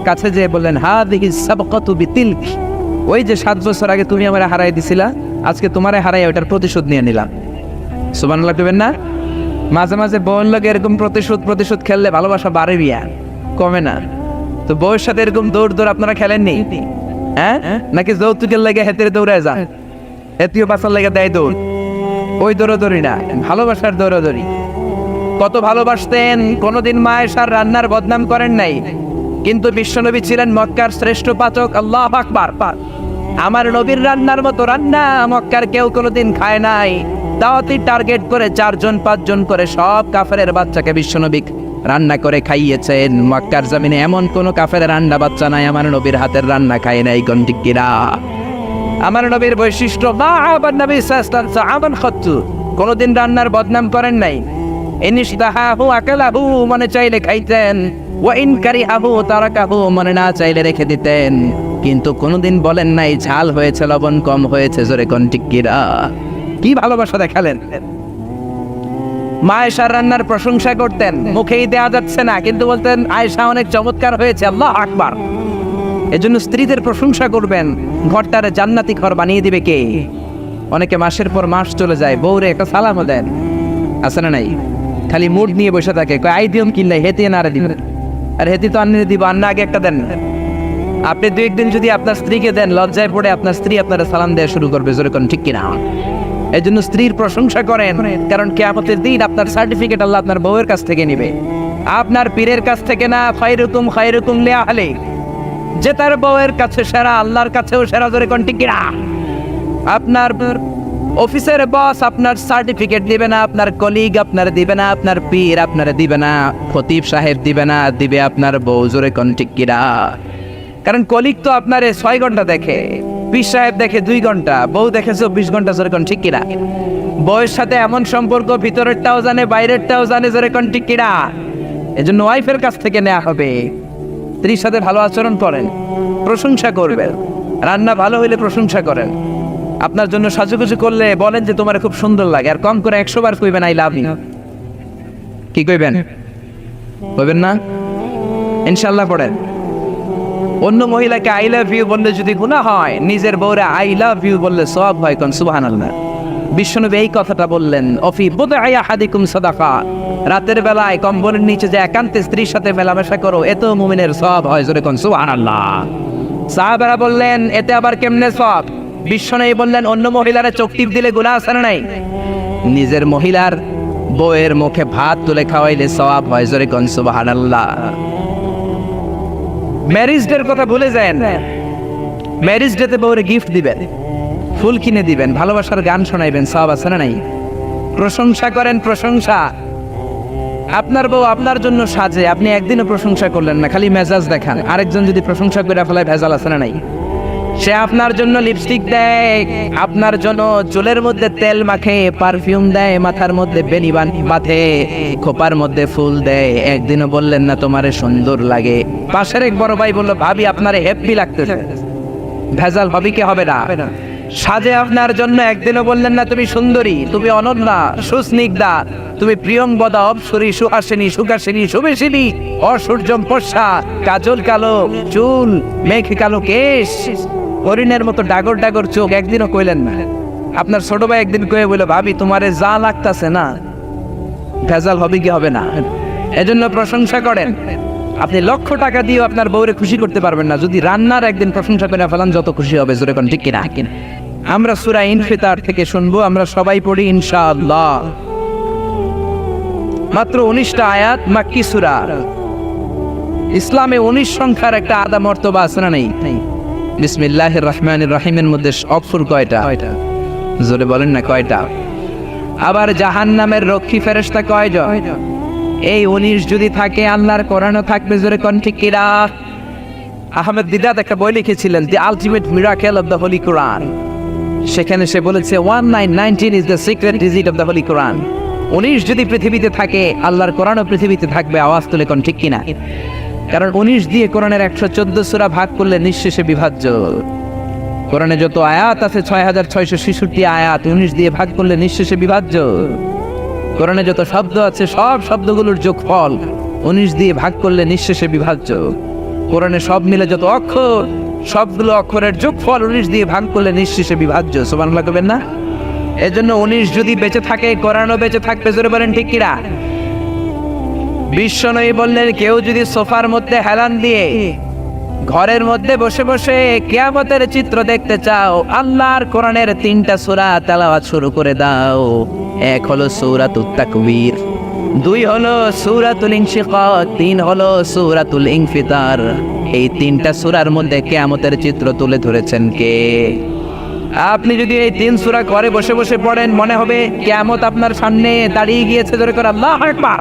কাছে যেয়ে বললেন, হাদিহি সাবকাতু বিতিলক, ওই যে 7 বছর আগে তুমি আমারে হারাই দিছিলা, আজকে তোমারে হারাই ওটার প্রতিশোধ নিয়ে নিলাম। সুবহানাল্লাহ কইবেন না? মাঝে মাঝে বউয়ের লগে এরকম প্রতিশোধ খেললে ভালোবাসা বাড়ে বিয়া, কমে না। তো বউয়ের সাথে এরকম দৌড় আপনারা খেলেননি? হ্যাঁ, নাকি যৌতুকের লেগে হেতের দৌড়ায় যান, হেতিও বাঁচার লেগে দেয় দৌড়? ওই দৌড়াদৌড়ি না, ভালোবাসার দৌড়াদৌড়ি। কত ভালোবাসতেন, কোনোদিন মায়েশার রান্নার বদনাম করেন নাই। কিন্তু বিশ্বনবী ছিলেন মক্কার শ্রেষ্ঠ পাচক। আল্লাহু আকবার। আমার নবীর রান্নার মতো রান্না মক্কার কেউ কোনোদিন খায় নাই। দাওয়াতি টার্গেট করে 4 জন 5 জন করে সব কাফেরের বাচ্চাকে বিশ্বনবী রান্না করে খাইয়েছেন। মক্কার জমিনে এমন কোন কাফেরের রান্না বাচ্চা নাই আমার নবীর হাতের রান্না খায় নাই। কোন ঠিক কিনা? আমার নবীর বৈশিষ্ট্য, মা আবার নবী সাল্লাল্লাহু আলাইহি ওয়াসাল্লাম কোনোদিন রান্নার বদনাম করেন নাই। ইনিশতাহাহু আকালাহু, মনে চাইলে খাইতেন, ওয়া ইন কারিহাহু তারাকাহু, মনে না চাইলে রেখে দিতেন। কিন্তু কোনোদিন বলেন নাই ঝাল হয়েছে, লবণ কম হয়েছে। জোরে কোন ঠিক কিনা? কি ভালোবাসা দেখালেন। মায়েশার রান্নার প্রশংসা করতেন, মুখেই দেওয়া যাচ্ছে না, কিন্তু বলতেন আয়েশা অনেক চমৎকার হয়েছে। আল্লাহু আকবার। এজন্য স্ত্রীদের প্রশংসা করবেন, ঘরটারে জান্নাতি ঘর বানিয়ে দিবে কে? অনেকে মাসের পর মাস চলে যায়, বউরে একটা সালামও দেন, আছে না নাই? খালি মুড নিয়ে বসে থাকে, কয় আই দিম কিনলাই, হেতি নারে দিবেন। আর হেতি তো আন্নে দিব, আন্না আগে একটা দেন। আপনি 2-1 দিন যদি আপনার স্ত্রীকে দেন, লজ্জায় পড়ে আপনার স্ত্রী আপনারা সালাম দেওয়া শুরু করবে। জোরে কোন ঠিক কিনা? এই জন্য স্ত্রীর প্রশংসা করেন, কারণ কিয়ামতের দিন আপনার সার্টিফিকেট আল্লাহ আপনার বউয়ের কাছ থেকে নেবে, আপনার পীরের কাছ থেকে না। খায়রুকুম লিআহলি, যে তার বউয়ের কাছে সেরা, আল্লাহর কাছেও সেরা। জোরে কোন ঠিক কিনা? আপনার অফিসের বস আপনার সার্টিফিকেট দিবে না, আপনার কলিগ আপনার দিবে না, আপনার পীর আপনার দিবে না, খতিব সাহেব দিবে না, দিবে আপনার বউ। জোরে কোন ঠিক কিনা? কারণ কলিগ তো আপনার 6 ঘন্টা দেখে, পীর সাহেব দেখে 2 ঘন্টা, বউ দেখে 24 ঘন্টা, জোরে কোন ঠিক কিনা? বউয়ের সাথে এমন সম্পর্ক, ভিতরেরটাও জানে বাইরেরটাও জানে, জোরে কোন ঠিক কিনা? এজন্য ওয়াইফের কাছ থেকে নেওয়া হবে। স্ত্রীর সাথে ভালো আচরণ করেন, প্রশংসা করবেন, রান্না ভালো হইলে প্রশংসা করেন, আপনার জন্য সাজুগুজু করলে বলেন যে তোমার খুব সুন্দর লাগে, আর কম করে 100 বার কইবেন আই লাভ ইউ। কি কইবেন? কইবেন না? ইনশাআল্লাহ পড়েন। অন্য মহিলাকে আই লাভ ইউ বললে যদি গুনাহ হয়, নিজের বউরে আই লাভ ইউ বললে সওয়াব হয়। কোন সুবহানাল্লাহ। বিশ্বনবী এই কথাটা বললেন, অফি বুদআই আহাদিকুম সাদাকা, রাতের বেলায় কম্বলের নিচে যে একান্তে স্ত্রীর সাথে মেলামেশা করো, এতেও মুমিনের সওয়াব হয়। জোরে কোন সুবহানাল্লাহ। সাহাবারা বললেন, এতে আবার কেমনে সওয়াব? বিশ্বনবী বললেন, অন্য মহিলারা চোখ টিপ দিলে গুনাহ আছে না নাই? নিজের মহিলার বউয়ের মুখে ভাত তুলে খাওয়াইলে সওয়াব হয়। জোরে কোন সুবহানাল্লাহ। ম্যারেজ ডের কথা ভুলে যায় না। ম্যারেজ ডেতে বউরে গিফট দিবেন, ফুল কিনে দিবেন, ভালোবাসার গান শোনাইবেন, সওয়াব আছে না নাই? প্রশংসা করেন, প্রশংসা। আপনার বউ আপনার জন্য সাজে, আপনি একদিনও প্রশংসা করলেন না, খালি মেজাজ দেখান। আরেকজন যদি প্রশংসা করে ফেলায়, ভেজাল আছে না নাই? সে আপনার জন্য লিপস্টিক দেয়, আপনার জন্য চুলের মধ্যে তেল মাখে, পারফিউম দেয়, মাথার মধ্যে বেনি বাঁধে, খোপার মধ্যে ফুল দেয়, একদিনও বললেন না তোমারে সুন্দর লাগে। পাশের এক বড় ভাই বলল, ভাবি আপনারে হেপি লাগতেছে, ভেজাল হবে কি হবে না? সাজে আপনার জন্য, একদিনও বললেন না তুমি সুন্দরী, তুমি অনন্যা, সুস্নিগ্ধা, তুমি প্রিয়ংবদা, অপসরী, সুহাসিনী, সুকাসিনী, সুবেশিনী, অসূর্যম পর্ষা, কাজল কালো চুল, মেঘ কালো কেশ, হরিণের মতো ডাগর ডাগর চোখ, একদিনও কইলেন না। আপনার ছোট ভাই একদিন কয়ে বলল, ভাবি তোমারে যা লাগতাছে না, ভেজাল হবে কি হবে না? এজন্য প্রশংসা করেন। আপনি লক্ষ টাকা দিয়েও আপনার বউরে খুশি করতে পারবেন না, যদি রান্নার একদিন প্রশংসা করে ফেলান, যত খুশি হবে। জোরে কোন ঠিক কিনা? আমরা সূরা ইনফিতার থেকে শুনবো, আমরা সবাই পড়ি ইনশাআল্লাহ। মাত্র 19টা আয়াত, মাক্কি সূরা। ইসলামে 19 সংখ্যার একটা আদা মর্তবা আছে না নেই? বিসমিল্লাহির রহমানির রহিমের মধ্যে অক্ষর কয়টা? জোরে বলেন না কয়টা? আবার জাহান্নামের রক্ষী ফেরেশতা কয়জন? এই 19 যদি থাকে, আল্লাহর কোরআনও থাকবে। জোরে কোন ঠিক কিনা? আহমেদ দিদাত একটা বই লিখেছিলেন, the ultimate miracle of the holy Quran. সেখানে সে বলেছে 1919 is the secret digit of the holy Quran. 19 যদি পৃথিবীতে থাকে, আল্লাহর কোরআনও পৃথিবীতে থাকবে। আওয়াজ তুলে কোন ঠিক কিনা? কারণ 19 দিয়ে কোরআনের 114 সূরা ভাগ করলে নিঃশেষে বিভাজ্য। কোরআনে যত আয়াত আছে 6666 আয়াত, 19 দিয়ে ভাগ করলে নিঃশেষে বিভাজ্য। কোরআনে যত শব্দ আছে, সব শব্দগুলোর যোগফল 19 দিয়ে ভাগ করলে নিঃশেষে বিভাজ্য। কোরআনে সব মিলে যত অক্ষর, সবগুলো অক্ষরের যোগফল 19 দিয়ে ভাগ করলে নিঃশেষে বিভাজ্য। সুবহানাল্লাহ কইবেন না? এজন্য 19 যদি বেঁচে থাকে, কোরআনও বেঁচে থাকবে। জোরে বলেন ঠিক কিনা? বিশ্বনবী বললেন, কেউ যদি সোফার মধ্যে হেলান দিয়ে ঘরের মধ্যে বসে বসে কিয়ামতের চিত্র দেখতে চাও, আল্লাহর কোরআনের 3টা সূরা তেলাওয়াত শুরু করে দাও। এক হলো সূরাতুত তাকবীর, 2 হলো সূরাতুল ইনশিকাক, 3 হলো সূরাতুল ইনফিতার। এই 3টা সূরার মধ্যে কিয়ামতের চিত্র তুলে ধরেছেন কে? আপনি যদি এই 3 সূরা ঘরে বসে বসে পড়েন, মনে হবে কিয়ামত আপনার সামনে দাঁড়িয়ে গিয়েছে। জোরে করে আল্লাহু আকবার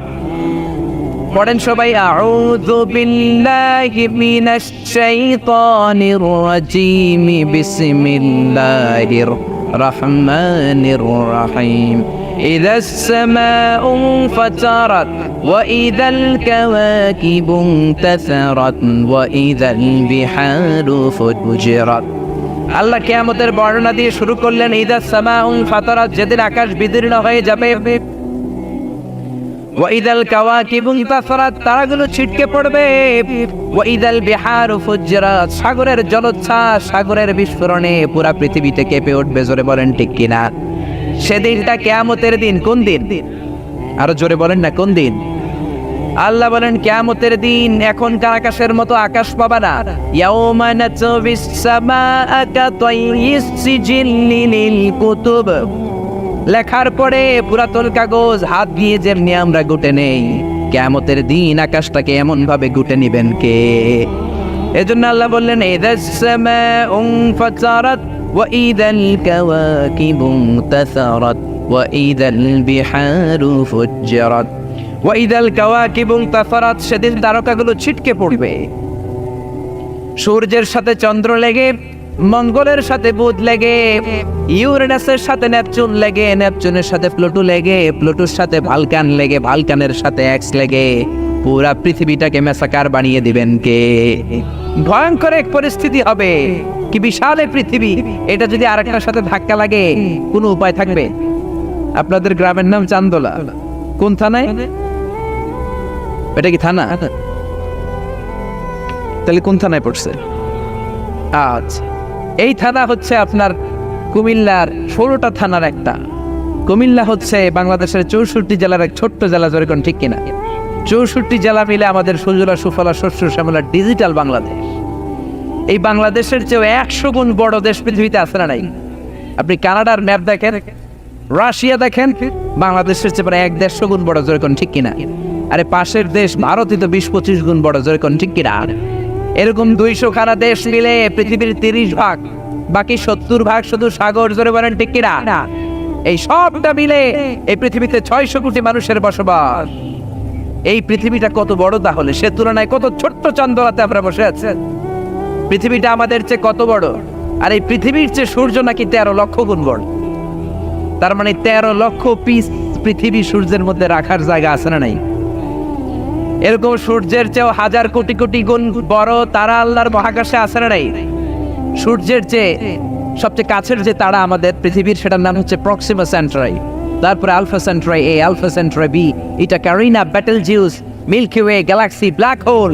পড়েন সবাই। আউযু বিল্লাহি মিনাশ শাইতানির রাজীম, বিসমিল্লাহির রহমানির রহিম। ইযাস সামাউ ফাতারাত ওয়া ইযাল কাওয়াকিবু ইনতাসারাত ওয়া ইযাল বিহারু ফুজিরাত। আল্লাহ কিয়ামতের বর্ণনা দিয়ে শুরু করলেন, ইযাস সামাউ ফাতারাত, যেদিন আকাশ বিদীর্ণ হয়ে যাবে, ওয়াইদাল কাওয়াকিবু ইনতাসারাত, তারাগুলো ছিটকে পড়বে, ওয়াইদাল বিহারু ফুজিরাত, সাগরের জলোচ্ছ্বাস, সাগরের বিস্ফোরণে পুরা পৃথিবীতে কেঁপে উঠবে। জোরে বলেন ঠিক কিনা? সেদিনটা কিয়ামতের দিন। কোন দিন? আরো জোরে বলেন না, কোন দিন? আল্লাহ বলেন কিয়ামতের দিন এখনকার আকাশের মতো আকাশ পাবা না। ইয়াউমা নাতবিস সামাআ কাতাইয়িস সিজিল্লি লিল কুতুব, লেখার পরে পুরাতন কাগজ হাত দিয়ে যেমনি আমরা গুটে নেই, কিয়ামতের দিন আকাশটাকে এমন ভাবে গুটে নিবেন কে? এজন্য আল্লাহ বললেন, ইযাস সামাউ ফাতারাত ওয়া ইযাল কাওয়াকিবু ইনতাসারাত ওয়া ইযাল বিহারু ফুজিরাত ওয়া ইযাল কাওয়াকিবু ইনতাসারাত, সেদিন তারকাগুলো ছিটকে পড়বে। সূর্যের সাথে চন্দ্র লেগে মঙ্গলের সাথে বুধ লেগে, ইউরেনাসের সাথে নেপচুন লেগে, নেপচুনের সাথে প্লুটো লেগে, প্লুটোর সাথে ভালকান লেগে, ভালকানের সাথে এক্স লেগে পুরা পৃথিবীটাকে মেসাকার বানিয়ে দিবেন কে? ভয়ঙ্কর এক পরিস্থিতি হবে। কি বিশাল এই পৃথিবী, এটা যদি আরেকটার সাথে ধাক্কা লাগে কোনো উপায় থাকবে? আপনাদের গ্রামের নাম চান্দোলা, কোন থানায়? এটা কি থানা? তাহলে কোন থানায় পড়ছে? আচ্ছা, এই থানা হচ্ছে আপনার কুমিল্লার 16টা থানার একটা। কুমিল্লা হচ্ছে বাংলাদেশের 64 জেলার এক ছোট্ট জেলা, যেরকম ঠিক কিনা? 64 জেলা মিলে আমাদের সুজলা সুফলা শস্য শ্যামলা ডিজিটাল বাংলাদেশ। এই বাংলাদেশের চেয়ে 100 গুণ বড় দেশ পৃথিবীতে আছে না নাই? আপনি কানাডার ম্যাপ দেখেন, রাশিয়া দেখেন, বাংলাদেশের চেয়ে প্রায় 1-150 গুণ বড়, যেরকম ঠিক কিনা? আরে পাশের দেশ ভারতই তো 20-25 গুণ বড়, যেরকম ঠিক কিনা? এরকম 200 খানা দেশ মিলে পৃথিবীর 30 ভাগ, বাকি 70 ভাগ শুধু সাগর, জোরে বলেন ঠিক কিনা? এই সবটা মিলে এই পৃথিবীতে 600 কোটি মানুষের বসবাস। এই পৃথিবীটা কত বড় তাহলে, সে তুলনায় কত ছোট্ট চান্দোলাতে আমরা বসে আছি। পৃথিবীটা আমাদের চেয়ে কত বড়, আর এই পৃথিবীর চেয়ে সূর্য নাকি 13 লক্ষ গুণ বড়। তার মানে 13 লক্ষ পিস পৃথিবী সূর্যের মধ্যে রাখার জায়গা আছে না নাই? এরকম সূর্যের চেয়েও 1000 কোটি কোটি গুণ বড় তারা আল্লাহর মহাকাশে আছে না নাই? সূর্যের চেয়ে সবচেয়ে কাছের যে তারা আমাদের পৃথিবীর, সেটার নাম হচ্ছে প্রক্সিমা সেন্টারাই, তারপরে Alpha Centauri A, Alpha Centauri B, এটা Carina, Betelgeuse, Milky Way, galaxy, black hole.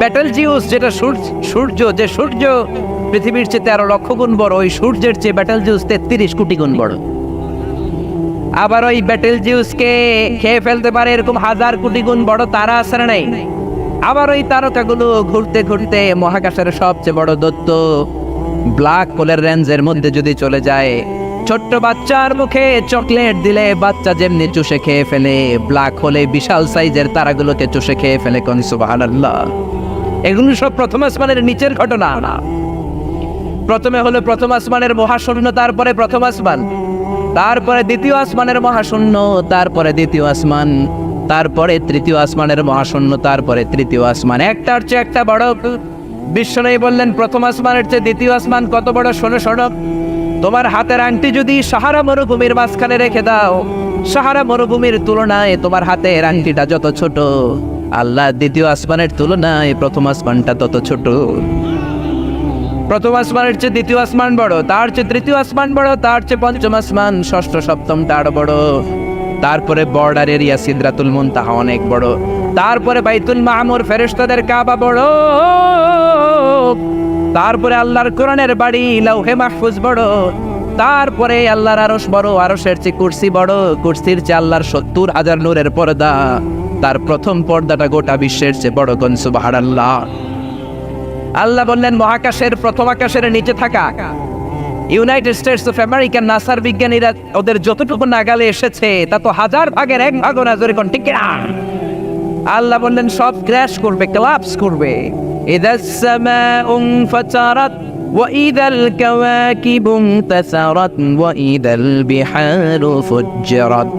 Betelgeuse যেটা সূর্য, যে সূর্য পৃথিবীর চেয়ে 13 লক্ষ গুণ বড়, ওই সূর্যের চেয়ে বেটেলজিউস 33 কোটি গুণ বড়। আবার ওই বেটেলজিউসকে খেয়ে ফেলতে পারে এরকম 1000 কোটি গুণ বড় তারা আছে না নাই? আবার ওই তারকাগুলো ঘুরতে ঘুরতে মহাকাশের সবচেয়ে বড় দৈত্য ব্ল্যাক হোলের রেঞ্জের মধ্যে যদি চলে যায়, ছোট্ট বাচ্চার মুখে চকলেট দিলে বাচ্চা যেমনি চুষে খেয়ে ফেলে, ব্ল্যাক হোলে বিশাল সাইজের তারাগুলোকে চুষে খেয়ে ফেলে। কোন সুবহানাল্লাহ! এগুলো সব প্রথম আসমানের নিচের ঘটনা না। প্রথমে হলো প্রথম আসমানের মহাশূন্য, তারপরে প্রথম আসমান, তারপরে দ্বিতীয় আসমানের মহাশূন্য, তারপরে দ্বিতীয় আসমান, তারপরে তৃতীয় আসমানের মহাশূন্য, তারপরে তৃতীয় আসমান। একটার চেয়ে একটা বড়। বিশ্বনবী বললেন প্রথম আসমানের চেয়ে দ্বিতীয় আসমান কত বড়? শোনো শোনো, তোমার হাতের আংটি যদি সাহারা মরুভূমির মাঝখানে রেখে দাও, সাহারা মরুভূমির তুলনায় তোমার হাতের আংটিটা যত ছোট, আল্লাহ দ্বিতীয় আসমানের তুলনায় প্রথম আসমানটা তত ছোট। প্রথম আসমানের চেয়ে দ্বিতীয় আসমান বড়, তার চেয়ে তৃতীয় আসমান বড়, তার চেয়ে পঞ্চম আসমান, ষষ্ঠ সপ্তমটা আরো বড়, তারপরে বর্ডার এরিয়া সিদরাতুল মুনতাহা অনেক বড়, তারপরে বাইতুল মামুর, ফেরেশতাদের কাবা বড়, তারপরে আল্লাহর কোরআনের বাড়ি লাউহে মাহফুজ বড়, তারপরে আল্লাহর আরশ বড়, আরশের চেয়ে কুরসি বড়, কুরসির চেয়ে আল্লাহর 70,000 নূরের পর্দা, তার প্রথম পর্দাটা গোটা বিশ্বের চেয়ে বড়। কোন সুবহানাল্লাহ! আল্লাহ বললেন মহাকাশের প্রথম আকাশের নিচে থাকা ইউনাইটেড স্টেটস অফ আমেরিকা, নাসার বিজ্ঞানীরা ওদের যতটুকু নাগালে এসেছে তা তো 1000 ভাগের 1 ভাগও না, জোরে কোন ঠিক কিনা? আল্লাহ বললেন সব ক্র্যাশ করবে, কোলাপস করবে। ইদাস সামাউ ফাতারাত ওয়া ইদাল কাওয়াকিবু তাসারাত ওয়া ইদাল বিহারু ফুজ্জিরাত।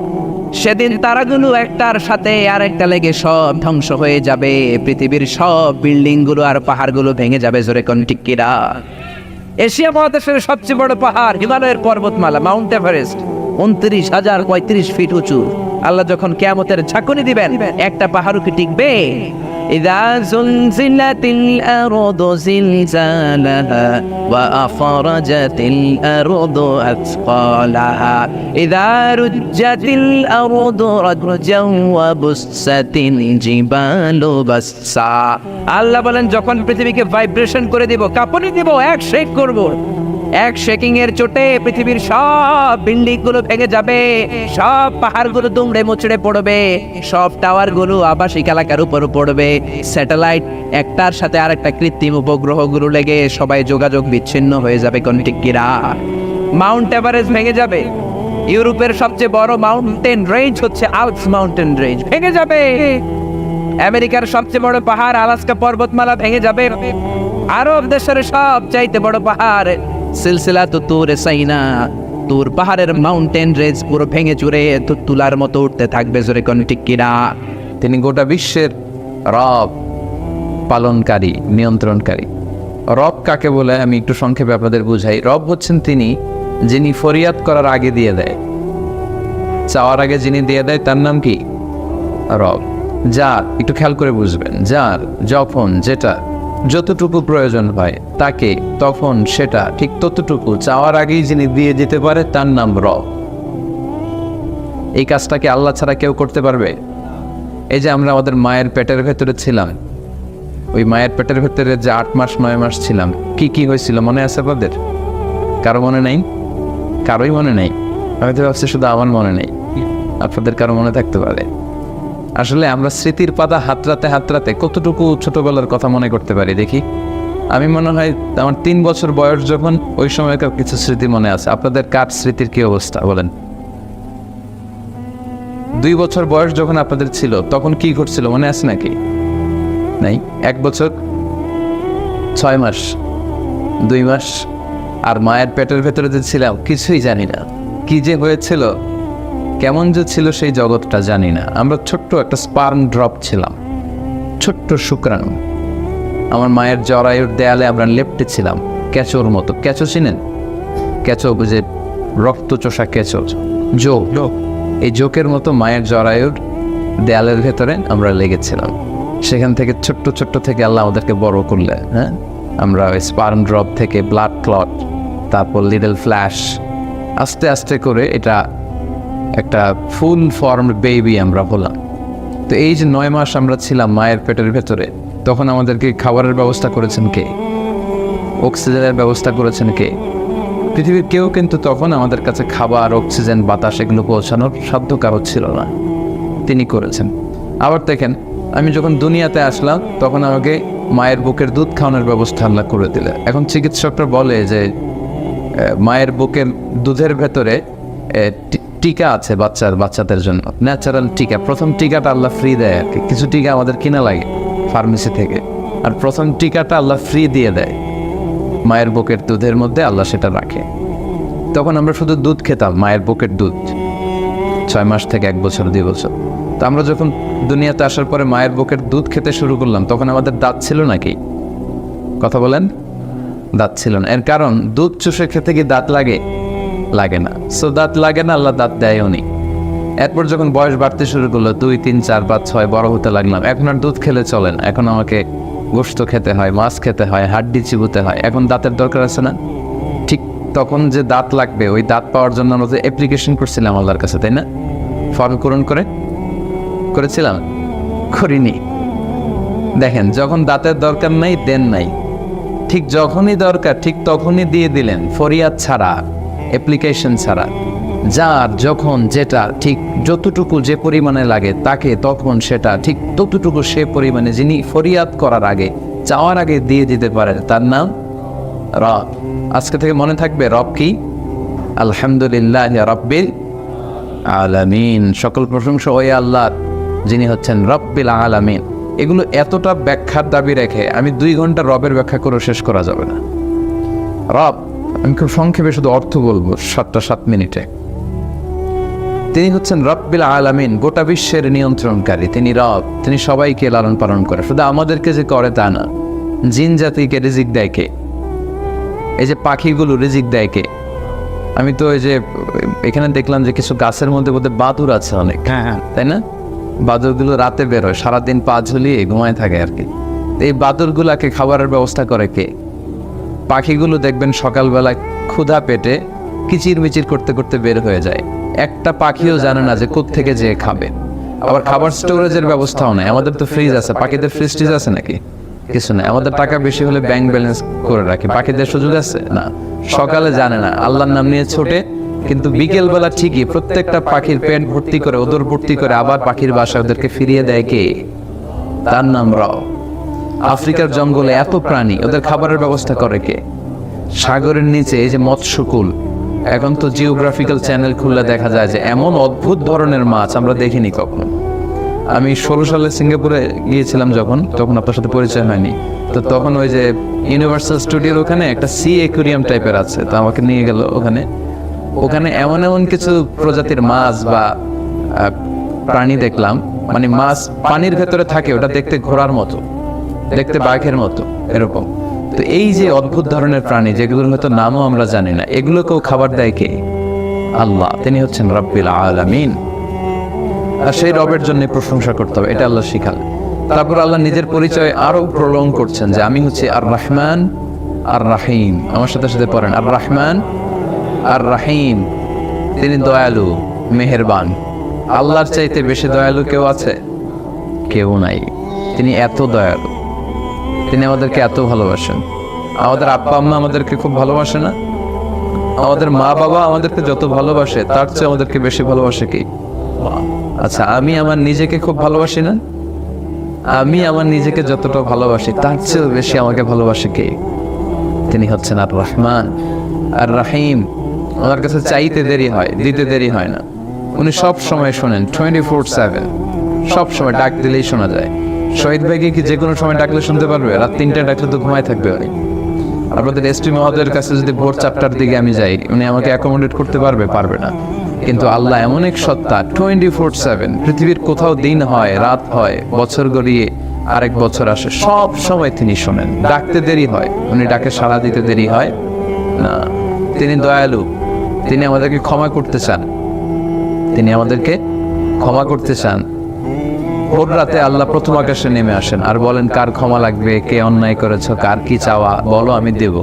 সেদিন তারাগুলো একটার সাথে আরেকটা লেগে সব ধ্বংস হয়ে যাবে, পৃথিবীর সব বিল্ডিং গুলো আর পাহাড়গুলো ভেঙে যাবে, জোরে কোন ঠিক কিনা? এশিয়া মহাদেশের সবচেয়ে বড় পাহাড় হিমালয়ের পর্বতমালা মাউন্ট এভারেস্ট, 29,035 ফিট উঁচু। আল্লাহ যখন কিয়ামতের ঝাঁকুনি দিবেন, একটা পাহাড়ও কি টিকবে? ইযা যুলজিলাতিল আরদু জিলজালাহা ওয়া আখরাজাতিল আরদু আথকালাহা ইযা রুজ্জাতিল আরদু রাজ্জান ওয়া বুসসাতিল জিবালু বাসসা। আল্লাহ বলেন যখন পৃথিবীকে ভাইব্রেশন করে দিব, কাঁপুনি দিব, এক শেক করব, এক শেকিং এর চোটে পৃথিবীর সব বিল্ডিং গুলো ভেঙে যাবে, সব পাহাড়গুলো দুমড়ে মুচড়ে পড়বে, সব টাওয়ার গুলো আবাসিক এলাকার উপর পড়বে, স্যাটেলাইট একটার সাথে আরেকটা কৃত্রিম উপগ্রহ গুলো লেগে সবাই যোগাযোগ বিচ্ছিন্ন হয়ে যাবে। কোন ঠিক কিনা? মাউন্ট এভারেস্ট ভেঙে যাবে। ইউরোপের সবচেয়ে বড় মাউন্টেন রেঞ্জ হচ্ছে আল্পস মাউন্টেন রেঞ্জ, ভেঙে যাবে। আমেরিকার সবচেয়ে বড় পাহাড় আলাস্কা পর্বতমালা ভেঙে যাবে। আরব দেশের সব চাইতে বড় পাহাড় সিলসিলা তুরে সাইনা, তুর পাহাড়ের মাউন্টেন রেঞ্জ পুরো ভেঙে চুরে তুলার মতো উঠতে থাকবে, জোরে কোন ঠিক কিনা? তিনি গোটা বিশ্বের রব, পালনকারী, নিয়ন্ত্রণকারী। রব কাকে বলে আমি একটু সংক্ষেপে আপনাদের বুঝাই। রব হচ্ছেন তিনি যিনি ফরিয়াদ করার আগে দিয়ে দেয়, চাওয়ার আগে যিনি দিয়ে দেয় তার নাম কি? রব। যার, একটু খেয়াল করে বুঝবেন, যার যখন যেটা যতটুকু প্রয়োজন হয় তাকে তখন সেটা ঠিক ততটুকু চাওয়ার আগেই যিনি দিয়ে দিতে পারে তার নাম রব। এই কাজটা কি আল্লাহ ছাড়া কেউ করতে পারবে? এই যে আমরা আমাদের মায়ের পেটের ভেতরে ছিলাম, ওই মায়ের পেটের ভেতরে যে 8 মাস 9 মাস ছিলাম, কি কি হয়েছিল মনে আছে আপনাদের? কারো মনে নেই? কারোই মনে নেই? আমি তো ভাবছি শুধু আমার মনে নেই, আপনাদের কারো মনে থাকতে পারে। আসলে আমরা স্মৃতির পাতা হাতড়াতে হাতড়াতে কতটুকু ছোটবেলার কথা মনে করতে পারি দেখি। আমি মনে হয় আমার 3 বছর বয়স যখন, ওই সময়কার কিছু স্মৃতি মনে আছে। আপনাদের কার স্মৃতির কি অবস্থা বলেন? 2 বছর বয়স যখন আপনাদের ছিল তখন কি ঘটছিল মনে আছে নাকি? নাই। 1 বছর 6 মাস 2 মাস আর মায়ের পেটের ভেতরে যে ছিলাম কিছুই জানি না, কি যে হয়েছিল, কেমন যে ছিল সেই জগৎটা জানি না। আমরা ছোট্ট একটা স্পার্ম ড্রপ ছিলাম, ছোট্ট শুক্রাণু। আমার মায়ের জরায়ুর দেয়ালে আমরা লেপ্টে ছিলাম কেঁচোর মতো। কেঁচো চিনেন? কেঁচো, বুঝে রক্ত চোষা কেঁচো, জোক, এই জোকের মতো মায়ের জরায়ুর দেয়ালের ভেতরে আমরা লেগেছিলাম। সেখান থেকে ছোট্ট ছোট্ট থেকে আল্লাহ আমাদেরকে বড় করলে, হ্যাঁ, আমরা ওই স্পার্ম ড্রপ থেকে ব্লাড ক্লট, তারপর লিটল ফ্ল্যাশ, আস্তে আস্তে করে এটা একটা ফুল ফর্ম বেবি আমরা হলাম। তো এই যে 9 মাস আমরা ছিলাম মায়ের পেটের ভেতরে, তখন আমাদেরকে খাবারের ব্যবস্থা করেছেন কে? অক্সিজেনের ব্যবস্থা করেছেন কে? পৃথিবীর কেউ কিন্তু তখন আমাদের কাছে খাবার, অক্সিজেন, বাতাস এগুলো পৌঁছানোর সাধ্য কারো ছিল না, তিনি করেছেন। আবার দেখেন, আমি যখন দুনিয়াতে আসলাম তখন আমাকে মায়ের বুকের দুধ খাওয়ানোর ব্যবস্থা আল্লাহ করে দিলে। এখন চিকিৎসকরা বলে যে মায়ের বুকের দুধের ভেতরে টিকা আছে বাচ্চাদের জন্য, ন্যাচারাল টিকা। প্রথম টিকাটা আল্লাহ ফ্রি দেয় আর কি, কিছু টিকা আমাদের কিনা লাগে ফার্মেসি থেকে, আর প্রথম টিকাটা আল্লাহ ফ্রি দিয়ে দেয় মায়ের বুকের দুধের মধ্যে, আল্লাহ সেটা রাখে। তখন আমরা শুধু দুধ খেতাম, মায়ের বুকের দুধ, 6 মাস থেকে 1 বছর 2 বছর। তো আমরা যখন দুনিয়াতে আসার পরে মায়ের বুকের দুধ খেতে শুরু করলাম, তখন আমাদের দাঁত ছিল নাকি? কথা বলেন, দাঁত ছিল না। এর কারণ দুধ চুষে খেতে কি দাঁত লাগে? লাগে না। সো দাঁত লাগে না, আল্লাহ দাঁত দেয়ও নি। এরপর যখন বয়স বাড়তে শুরু করলো, 2, 3, 4, 5, 6 বড় হতে লাগলাম, এখন আর দুধ খেলে চলে না, এখন আমাকে গোশত খেতে হয়, মাছ খেতে হয়, হাড্ডি চিবুতে হয়, এখন দাঁতের দরকার আছে না? ঠিক তখন যে দাঁত লাগবে, ওই দাঁত পাওয়ার জন্য আমরা যে অ্যাপ্লিকেশন করছিলাম আল্লাহর কাছে, তাই না? ফর্ম পূরণ করেছিলাম? করিনি। দেখেন, যখন দাঁতের দরকার নাই দেন নাই, ঠিক যখনই দরকার ঠিক তখনই দিয়ে দিলেন, ফরিয়াদ ছাড়া, অ্যাপ্লিকেশন ছাড়া। যার যখন যেটা ঠিক যতটুকু যে পরিমাণে লাগে তাকে তখন সেটা ঠিক ততটুকু সে পরিমাণে যিনি ফরিয়াদ করার আগে, চাওয়ার আগে দিয়ে দিতে পারেন, তার নাম রব। আজকে থেকে মনে থাকবে রব কি? আলহামদুলিল্লাহ রাব্বিল আলামিন। সকল প্রশংসা ওই আল্লাহ যিনি হচ্ছেন রব্বিল আলামিন। এগুলো এতটা ব্যাখ্যার দাবি রেখে আমি 2 ঘন্টা রবের ব্যাখ্যা করে শেষ করা যাবে না। রব, আমি খুব সংক্ষেপে শুধু অর্থ বলবো 7 মিনিটে। তিনি হচ্ছেন রব্বিল আলামিন, গোটা বিশ্বের নিয়ন্ত্রণকারী। তিনি রব, তিনি সবাইকে লালন পালন করে। শুধু আমাদেরকে যে করে তা না, জিন জাতিকে রিজিক দেয় কে? এই যে পাখিগুলো রিজিক দেয় কে? আমি তো এই যে এখানে দেখলাম যে কিছু গাছের মধ্যে বাদুর আছে অনেক, তাই না? বাদুরগুলো রাতে বেরোয়, সারাদিন পা ঝুলিয়ে ঘুমায় থাকে আর কি। এই বাদুরগুলাকে খাবারের ব্যবস্থা করে কে? পাখিগুলো দেখবেন সকালবেলায় ক্ষুধা পেটে কিচির মিচির করতে করতে বের হয়ে যায়, একটা পাখিও জানে না যে কোত্থেকে যে খাবে। আবার খাবার স্টোরেজের ব্যবস্থাও নেই। আমাদের তো ফ্রিজ আছে, পাখিদের ফ্রিজ টিজ আছে নাকি? কিছু নেই। আমাদের টাকা বেশি হলে ব্যাংক ব্যালেন্স করে রাখি, পাখিদের সুযোগ আছে না। সকালে জানে না, আল্লাহর নাম নিয়ে ছোটে, কিন্তু বিকেল বেলা ঠিকই প্রত্যেকটা পাখির পেট ভর্তি করে, ওদর ভর্তি করে আবার পাখির বাসায় ওদেরকে ফিরিয়ে দেয় কে? তার নাম রব। আফ্রিকার জঙ্গলে এত প্রাণী, ওদের খাবারের ব্যবস্থা করে কে? সাগরের নিচে এই যে মৎস্যকুল, এখন তো জিওগ্রাফিক্যাল চ্যানেল খুললে দেখা যায় যে এমন অদ্ভুত ধরনের মাছ আমরা দেখিনি কখনো। আমি 16 সালে সিঙ্গাপুরে গিয়েছিলাম যখন, তখন আপনার সাথে পরিচয় হয়নি, তো তখন ওই যে ইউনিভার্সাল স্টুডিওর ওখানে একটা সি অ্যাকুয়ারিয়াম টাইপের আছে, তো আমাকে নিয়ে গেল ওখানে এমন এমন কিছু প্রজাতির মাছ বা প্রাণী দেখলাম, মানে মাছ পানির ভেতরে থাকে, ওটা দেখতে ঘোড়ার মতো, দেখতে বাঘের মতো এরকম। তো এই যে অদ্ভুত ধরনের প্রাণী যেগুলোর হয়তো নামও আমরা জানি না, এগুলোকেও খাবার দেয় কে? আল্লাহ। তিনি হচ্ছেন রব্বিল আলামিন। আর সেই রবের জন্য প্রশংসা করতে হবে, এটা আল্লাহ শিখাল। তারপর আল্লাহ নিজের পরিচয় আরো প্রলং করছেন যে আমি হচ্ছে আর রহমান আর রাহিম। আমার সাথে সাথে পড়েন, আর রহমান আর রাহিম। তিনি দয়ালু, মেহেরবান। আল্লাহর চাইতে বেশি দয়ালু কেউ আছে? কেউ নাই। তিনি এত দয়ালু, তিনি আমাদেরকে এত ভালোবাসেন। আমাদের আব্বা আম্মা আমাদেরকে খুব ভালোবাসে না? আমাদের মা বাবা আমাদেরকে যত ভালোবাসে তার চেয়ে আমাদেরকে বেশি ভালোবাসে কি? আচ্ছা, আমি আমার নিজেকে খুব ভালোবাসি না? আমি আমার নিজেকে যতটা ভালোবাসি তার চেয়েও বেশি আমাকে ভালোবাসে কে? তিনি হচ্ছেন আর রহমান আর রাহিম। ওনার কাছে চাইতে দেরি হয়, দিতে দেরি হয় না। উনি সব সময় শোনেন, 24/7। সব সময় ডাক দিলেই শোনা যায়। শহীদ ভাইকে কি যে কোনো সময় ডাকলে শুনতে পারবে? রাত 3টায় ডাকলে তো ঘুমায় থাকবে উনি। আপনাদের এসপি মহোদয়ের কাছে যদি ভোর 4টার দিকে আমি যাই, উনি আমাকে অ্যাকোমোডেট করতে পারবে? পারবে না। কিন্তু আল্লাহ এমন এক সত্তা, 24/7। পৃথিবীর কোথাও দিন হয়, রাত হয়, বছর গড়িয়ে আরেক বছর আসে, সব সময় তিনি শোনেন। ডাকতে দেরি হয়, উনি ডাকে সাড়া দিতে দেরি হয় না। তিনি দয়ালু, তিনি আমাদেরকে ক্ষমা করতে চান, তিনি আমাদেরকে ক্ষমা করতে চান। ভোর রাতে আল্লাহ প্রথম আকাশে নেমে আসেন আর বলেন, কার ক্ষমা লাগবে, কে অন্যায় করেছ, কার কি চাওয়া বলো, আমি দেব।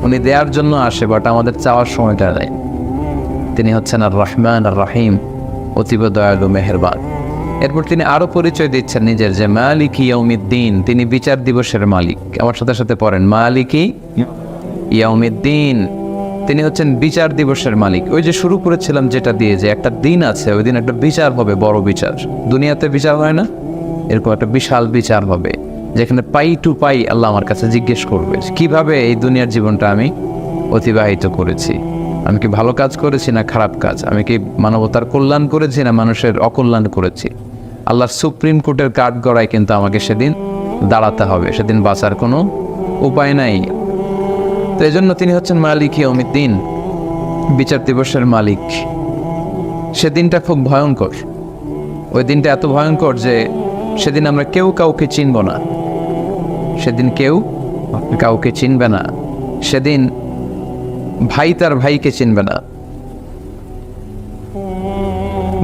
উনি দেওয়ার জন্য আসে, বাট আমাদের চাওয়ার সময়টা নেই। তিনি হচ্ছেন আর রহমান আর রাহিম, অতীব দয়ালু, মেহেরবান। এরপর তিনি আরো পরিচয় দিচ্ছেন নিজের, যে মালিক ইয়াউমিদ্দিন, তিনি বিচার দিবসের মালিক। আমার সাথে সাথে পড়েন, মালিক ইয়াউমিদ্দিন, তিনি হচ্ছেন বিচার দিবসের মালিক। ওই যে শুরু করেছিলাম যেটা দিয়ে, যে একটা দিন আছে, ওই দিন একটা বিচার হবে, বড় বিচার। দুনিয়াতে বিচার হয় না, এরকম একটা বিশাল বিচার হবে, যেখানে পাই টু পাই আল্লাহ আমার কাছে জিজ্ঞেস করবে কিভাবে এই দুনিয়ার জীবনটা আমি অতিবাহিত করেছি। আমি কি ভালো কাজ করেছি না খারাপ কাজ? আমি কি মানবতার কল্যাণ করেছি না মানুষের অকল্যাণ করেছি? আল্লাহর সুপ্রিম কোর্টের কাঠ গড়ায় কিন্তু আমাকে সেদিন দাঁড়াতে হবে, সেদিন বাঁচার কোনো উপায় নাই। তো এই জন্য তিনি হচ্ছেন মালিক ইয়াউমিদ্দিন, বিচার দিবসের মালিক। সেদিনটা খুব ভয়ঙ্কর। ওই দিনটা এত ভয়ঙ্কর যে সেদিন আমরা কেউ কাউকে চিনব না। সেদিন কেউ কাউকে চিনবে না। সেদিন ভাই তার ভাইকে চিনবে না,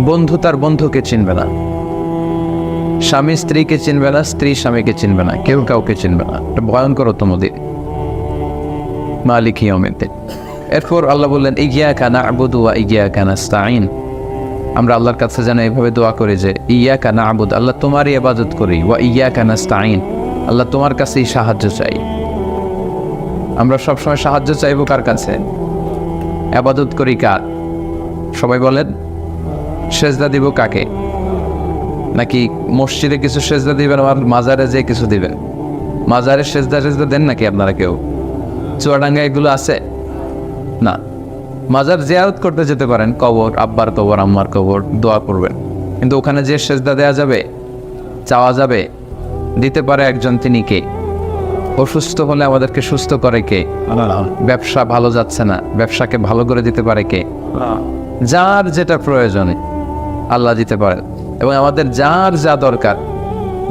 বন্ধু তার বন্ধুকে চিনবে না, স্বামী স্ত্রীকে চিনবে না, স্ত্রী স্বামীকে চিনবে না, কেউ কাউকে চিনবে না। এটা ভয়ঙ্করতম দিন, মালিক ইয়াউমিদ্দিন। এরপর আল্লাহ বললেন, ইয়্যাকা না'বুদু ওয়া ইয়্যাকা নাস্তাঈন। আমরা আল্লাহর কাছে যেন এইভাবে দোয়া করি যে ইয়্যাকা না'বুদ, আল্লাহ তোমারই ইবাদত করি, ওয়া ইয়্যাকা নাস্তাঈন, আল্লাহ তোমার কাছেই সাহায্য চাই। আমরা সবসময় সাহায্য চাইবো কার কাছে? ইবাদত করি কার? সবাই বলেন। সেজদা দিব কাকে? নাকি মসজিদে কিছু সেজদা দিবেন আর মাজারে যে কিছু দিবেন? মাজারে সেজদা দেন নাকি আপনারা কেউ? চুয়াডাঙ্গা এগুলো আছে না। মাজার জিয়ারত করতে যেতে পারেন, কবর, আব্বার কবর, আম্মার কবর, দোয়া করবেন। কিন্তু ওখানে যে সেজদা দেওয়া যাবে, চাওয়া যাবে, দিতে পারে একজন, তিনি কে? অসুস্থ হলে আমাদেরকে সুস্থ করে কে? ব্যবসা ভালো যাচ্ছে না, ব্যবসাকে ভালো করে দিতে পারে কে? যার যেটা প্রয়োজন আল্লাহ দিতে পারেন। এবং আমাদের যার যা দরকার,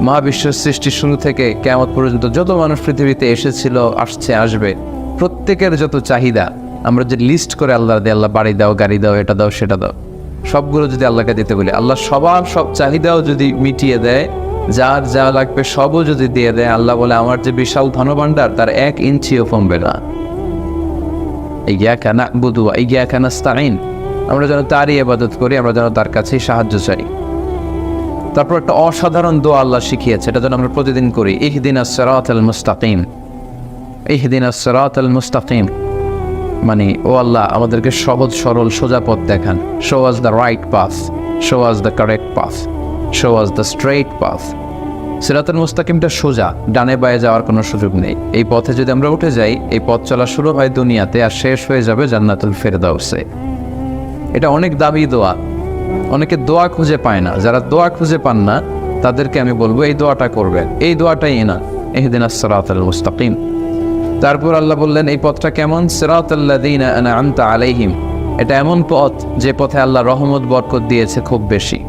মহাবিশ্ব সৃষ্টির শুরু থেকে কিয়ামত পর্যন্ত যত মানুষ পৃথিবীতে এসেছিল, আসছে, আসবে, প্রত্যেকের যত চাহিদা আমরা যে লিস্ট করে আল্লাহ দিয়ে, আল্লাহ বাড়ি দাও, গাড়ি দাও, এটা দাও, সেটা দাও, সবগুলো যদি আল্লাহকে দিতে বলি, আল্লাহ সবার সব চাহিদাও যদি মিটিয়ে দেয়, যার যা লাগবে সবও যদি দিয়ে দেয়, আল্লাহ বলে আমার যে বিশাল ধনভাণ্ডার তার 1 ইঞ্চিও কমবে না। ইয়্যাকা না'বুদু ওয়া ইয়্যাকা নাস্তাঈন, আমরা যেন তারই ইবাদত করি, আমরা যেন তার কাছেই সাহায্য চাই। তারপর একটা অসাধারণ দোয়া আল্লাহ শিখিয়েছে, এটা যেন আমরা প্রতিদিন করি, ইহদিনাস সিরাতাল মুস্তাকিম। ইহদিনাস সিরাতাল মুস্তাকিম মানে, ও আল্লাহ আমাদেরকে সহজ সরল সোজা পথ দেখান। Show us the right path, show us the correct path, show us the straight path. সিরাতুল মুস্তাকিমটা সোজা, ডানে বায়ে যাওয়ার কোনো সুযোগ নেই। এই পথে যদি আমরা উঠে যাই, এই পথ চলা শুরু হয় দুনিয়াতে আর শেষ হয়ে যাবে জান্নাতুল ফেরদাউসে। এটা অনেক দামি দোয়া, অনেকে দোয়া খুঁজে পায় না। যারা দোয়া খুঁজে পান না তাদেরকে আমি বলবো এই দোয়াটা করবেন, এই দোয়াটাই না, ইহদিনাস সিরাতাল মুস্তাকিম। তারপর আল্লাহ বললেন এই পথটা কেমন? সিরাতাল্লাযীনা আন'আমতা আলাইহিম, এটা এমন পথ যে পথে আল্লাহ রহমত বরকত দিয়েছে খুব বেশি।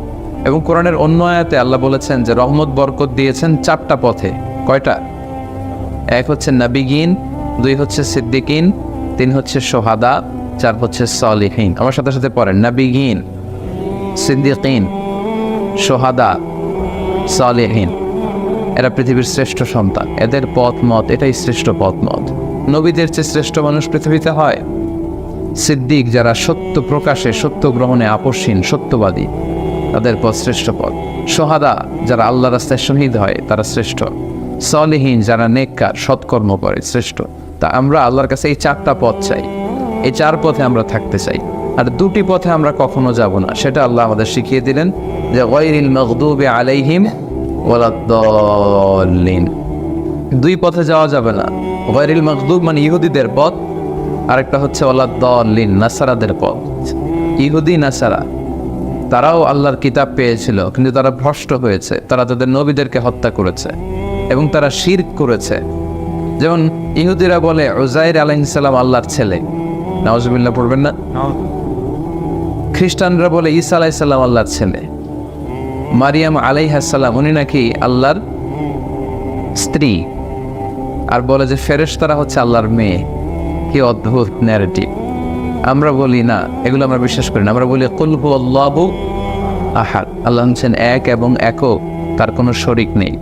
এবং কোরআনের অন্য আয়াতে আল্লাহ বলেছেন যে রহমত বরকত দিয়েছেন 4টা পথে। কয়টা? এক হচ্ছে নবিয়িন, 2 হচ্ছে সিদ্দিকিন, 3 হচ্ছে সোহাদা, 4 হচ্ছে সলিহিন। আমার সাথে সাথে পড়েন, নবিগিন, সিদ্দিকিন, সোহাদা, সলিহিন। এরা পৃথিবীর শ্রেষ্ঠ সন্তান, এদের পথ মত এটাই শ্রেষ্ঠ পথ মত। নবীদের চেয়ে শ্রেষ্ঠ মানুষ পৃথিবীতে হয়? সিদ্দিক, যারা সত্য প্রকাশে সত্য গ্রহণে আপসহীন, সত্যবাদী, তাদের পথ শ্রেষ্ঠ পথ। সোহাদা, যারা আল্লাহ রাস্তায় শহীদ হয়, তারা শ্রেষ্ঠ। সলিহীন, যারা নেককার সৎকর্ম করে, শ্রেষ্ঠ। তা আমরা আল্লাহর কাছে এই 4টা পথ চাই, এই 4 পথে আমরা থাকতে চাই। আর 2টি পথে আমরা কখনো যাব না, সেটা আল্লাহ আমাদের শিখিয়ে দিলেন যে গায়রিল মাগদুবি আলাইহিম ওয়ালাদ-দাল্লিন। 2 পথে যাওয়া যাবে না। গায়রিল মাগদুব মানে ইহুদিদের পথ, আরেকটা হচ্ছে ওয়ালাদ-দাল্লিন, নাসারাদের পথ। ইহুদি নাসারা তারাও আল্লাহর কিতাব পেয়েছিল, কিন্তু তারা ভ্রষ্ট হয়েছে, তারা তাদের নবীদেরকে হত্যা করেছে এবং তারা শিরক করেছে। যেমন ইহুদিরা বলে উযাইর আলাইহিস সালাম আল্লাহর ছেলে, নাউজুবিল্লাহ পড়বেন না। খ্রিস্টানরা বলে ঈসা আলাইহিস সালাম আল্লাহর ছেলে, মারিয়াম আলাইহাস সালাম উনি নাকি আল্লাহর স্ত্রী, আর বলে যে ফেরেশতারা হচ্ছে আল্লাহর মেয়ে। কি অদ্ভুত ন্যারেটিভ! আমরা বলি না, এগুলো আমরা বিশ্বাস করি না। আমরা বলি কুল হুয়াল্লাহু আহাদ, আল্লাহ হচ্ছেন এক এবং একক, তার কোনো শরিক নেই।